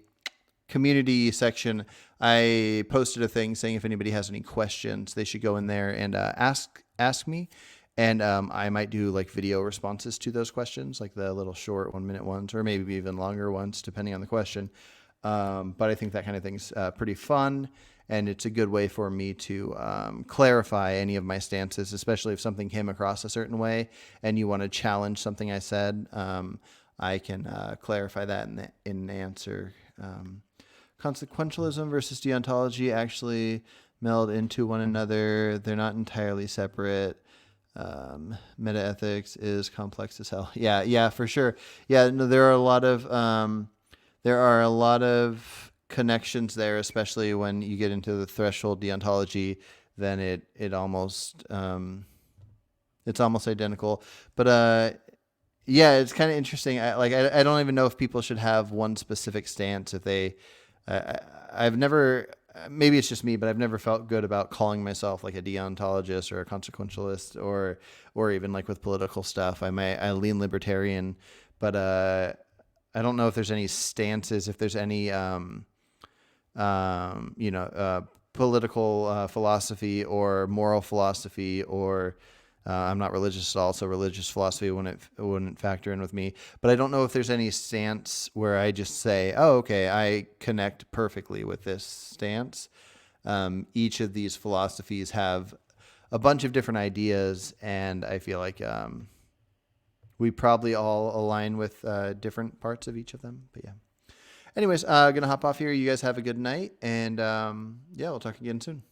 community section, I posted a thing saying if anybody has any questions, they should go in there and ask me. And I might do like video responses to those questions, like the little short 1 minute ones, or maybe even longer ones, depending on the question. But I think that kind of thing's pretty fun. And it's a good way for me to clarify any of my stances, especially if something came across a certain way and you want to challenge something I said. I can clarify that in the answer. Consequentialism versus deontology actually meld into one another. They're not entirely separate. Metaethics is complex as hell. Yeah, for sure. Yeah, no, there are a lot of connections there, especially when you get into the threshold deontology. Then it's almost identical. But yeah, it's kind of interesting. I don't even know if people should have one specific stance. If they, I've never. Maybe it's just me, but I've never felt good about calling myself like a deontologist or a consequentialist, or even like with political stuff. I lean libertarian, but I don't know if there's any stances, if there's any political philosophy or moral philosophy, or I'm not religious at all, so religious philosophy wouldn't factor in with me. But I don't know if there's any stance where I just say, "Oh, okay, I connect perfectly with this stance." Each of these philosophies have a bunch of different ideas, and I feel like we probably all align with different parts of each of them. But yeah. Anyways, gonna hop off here. You guys have a good night, and yeah, we'll talk again soon.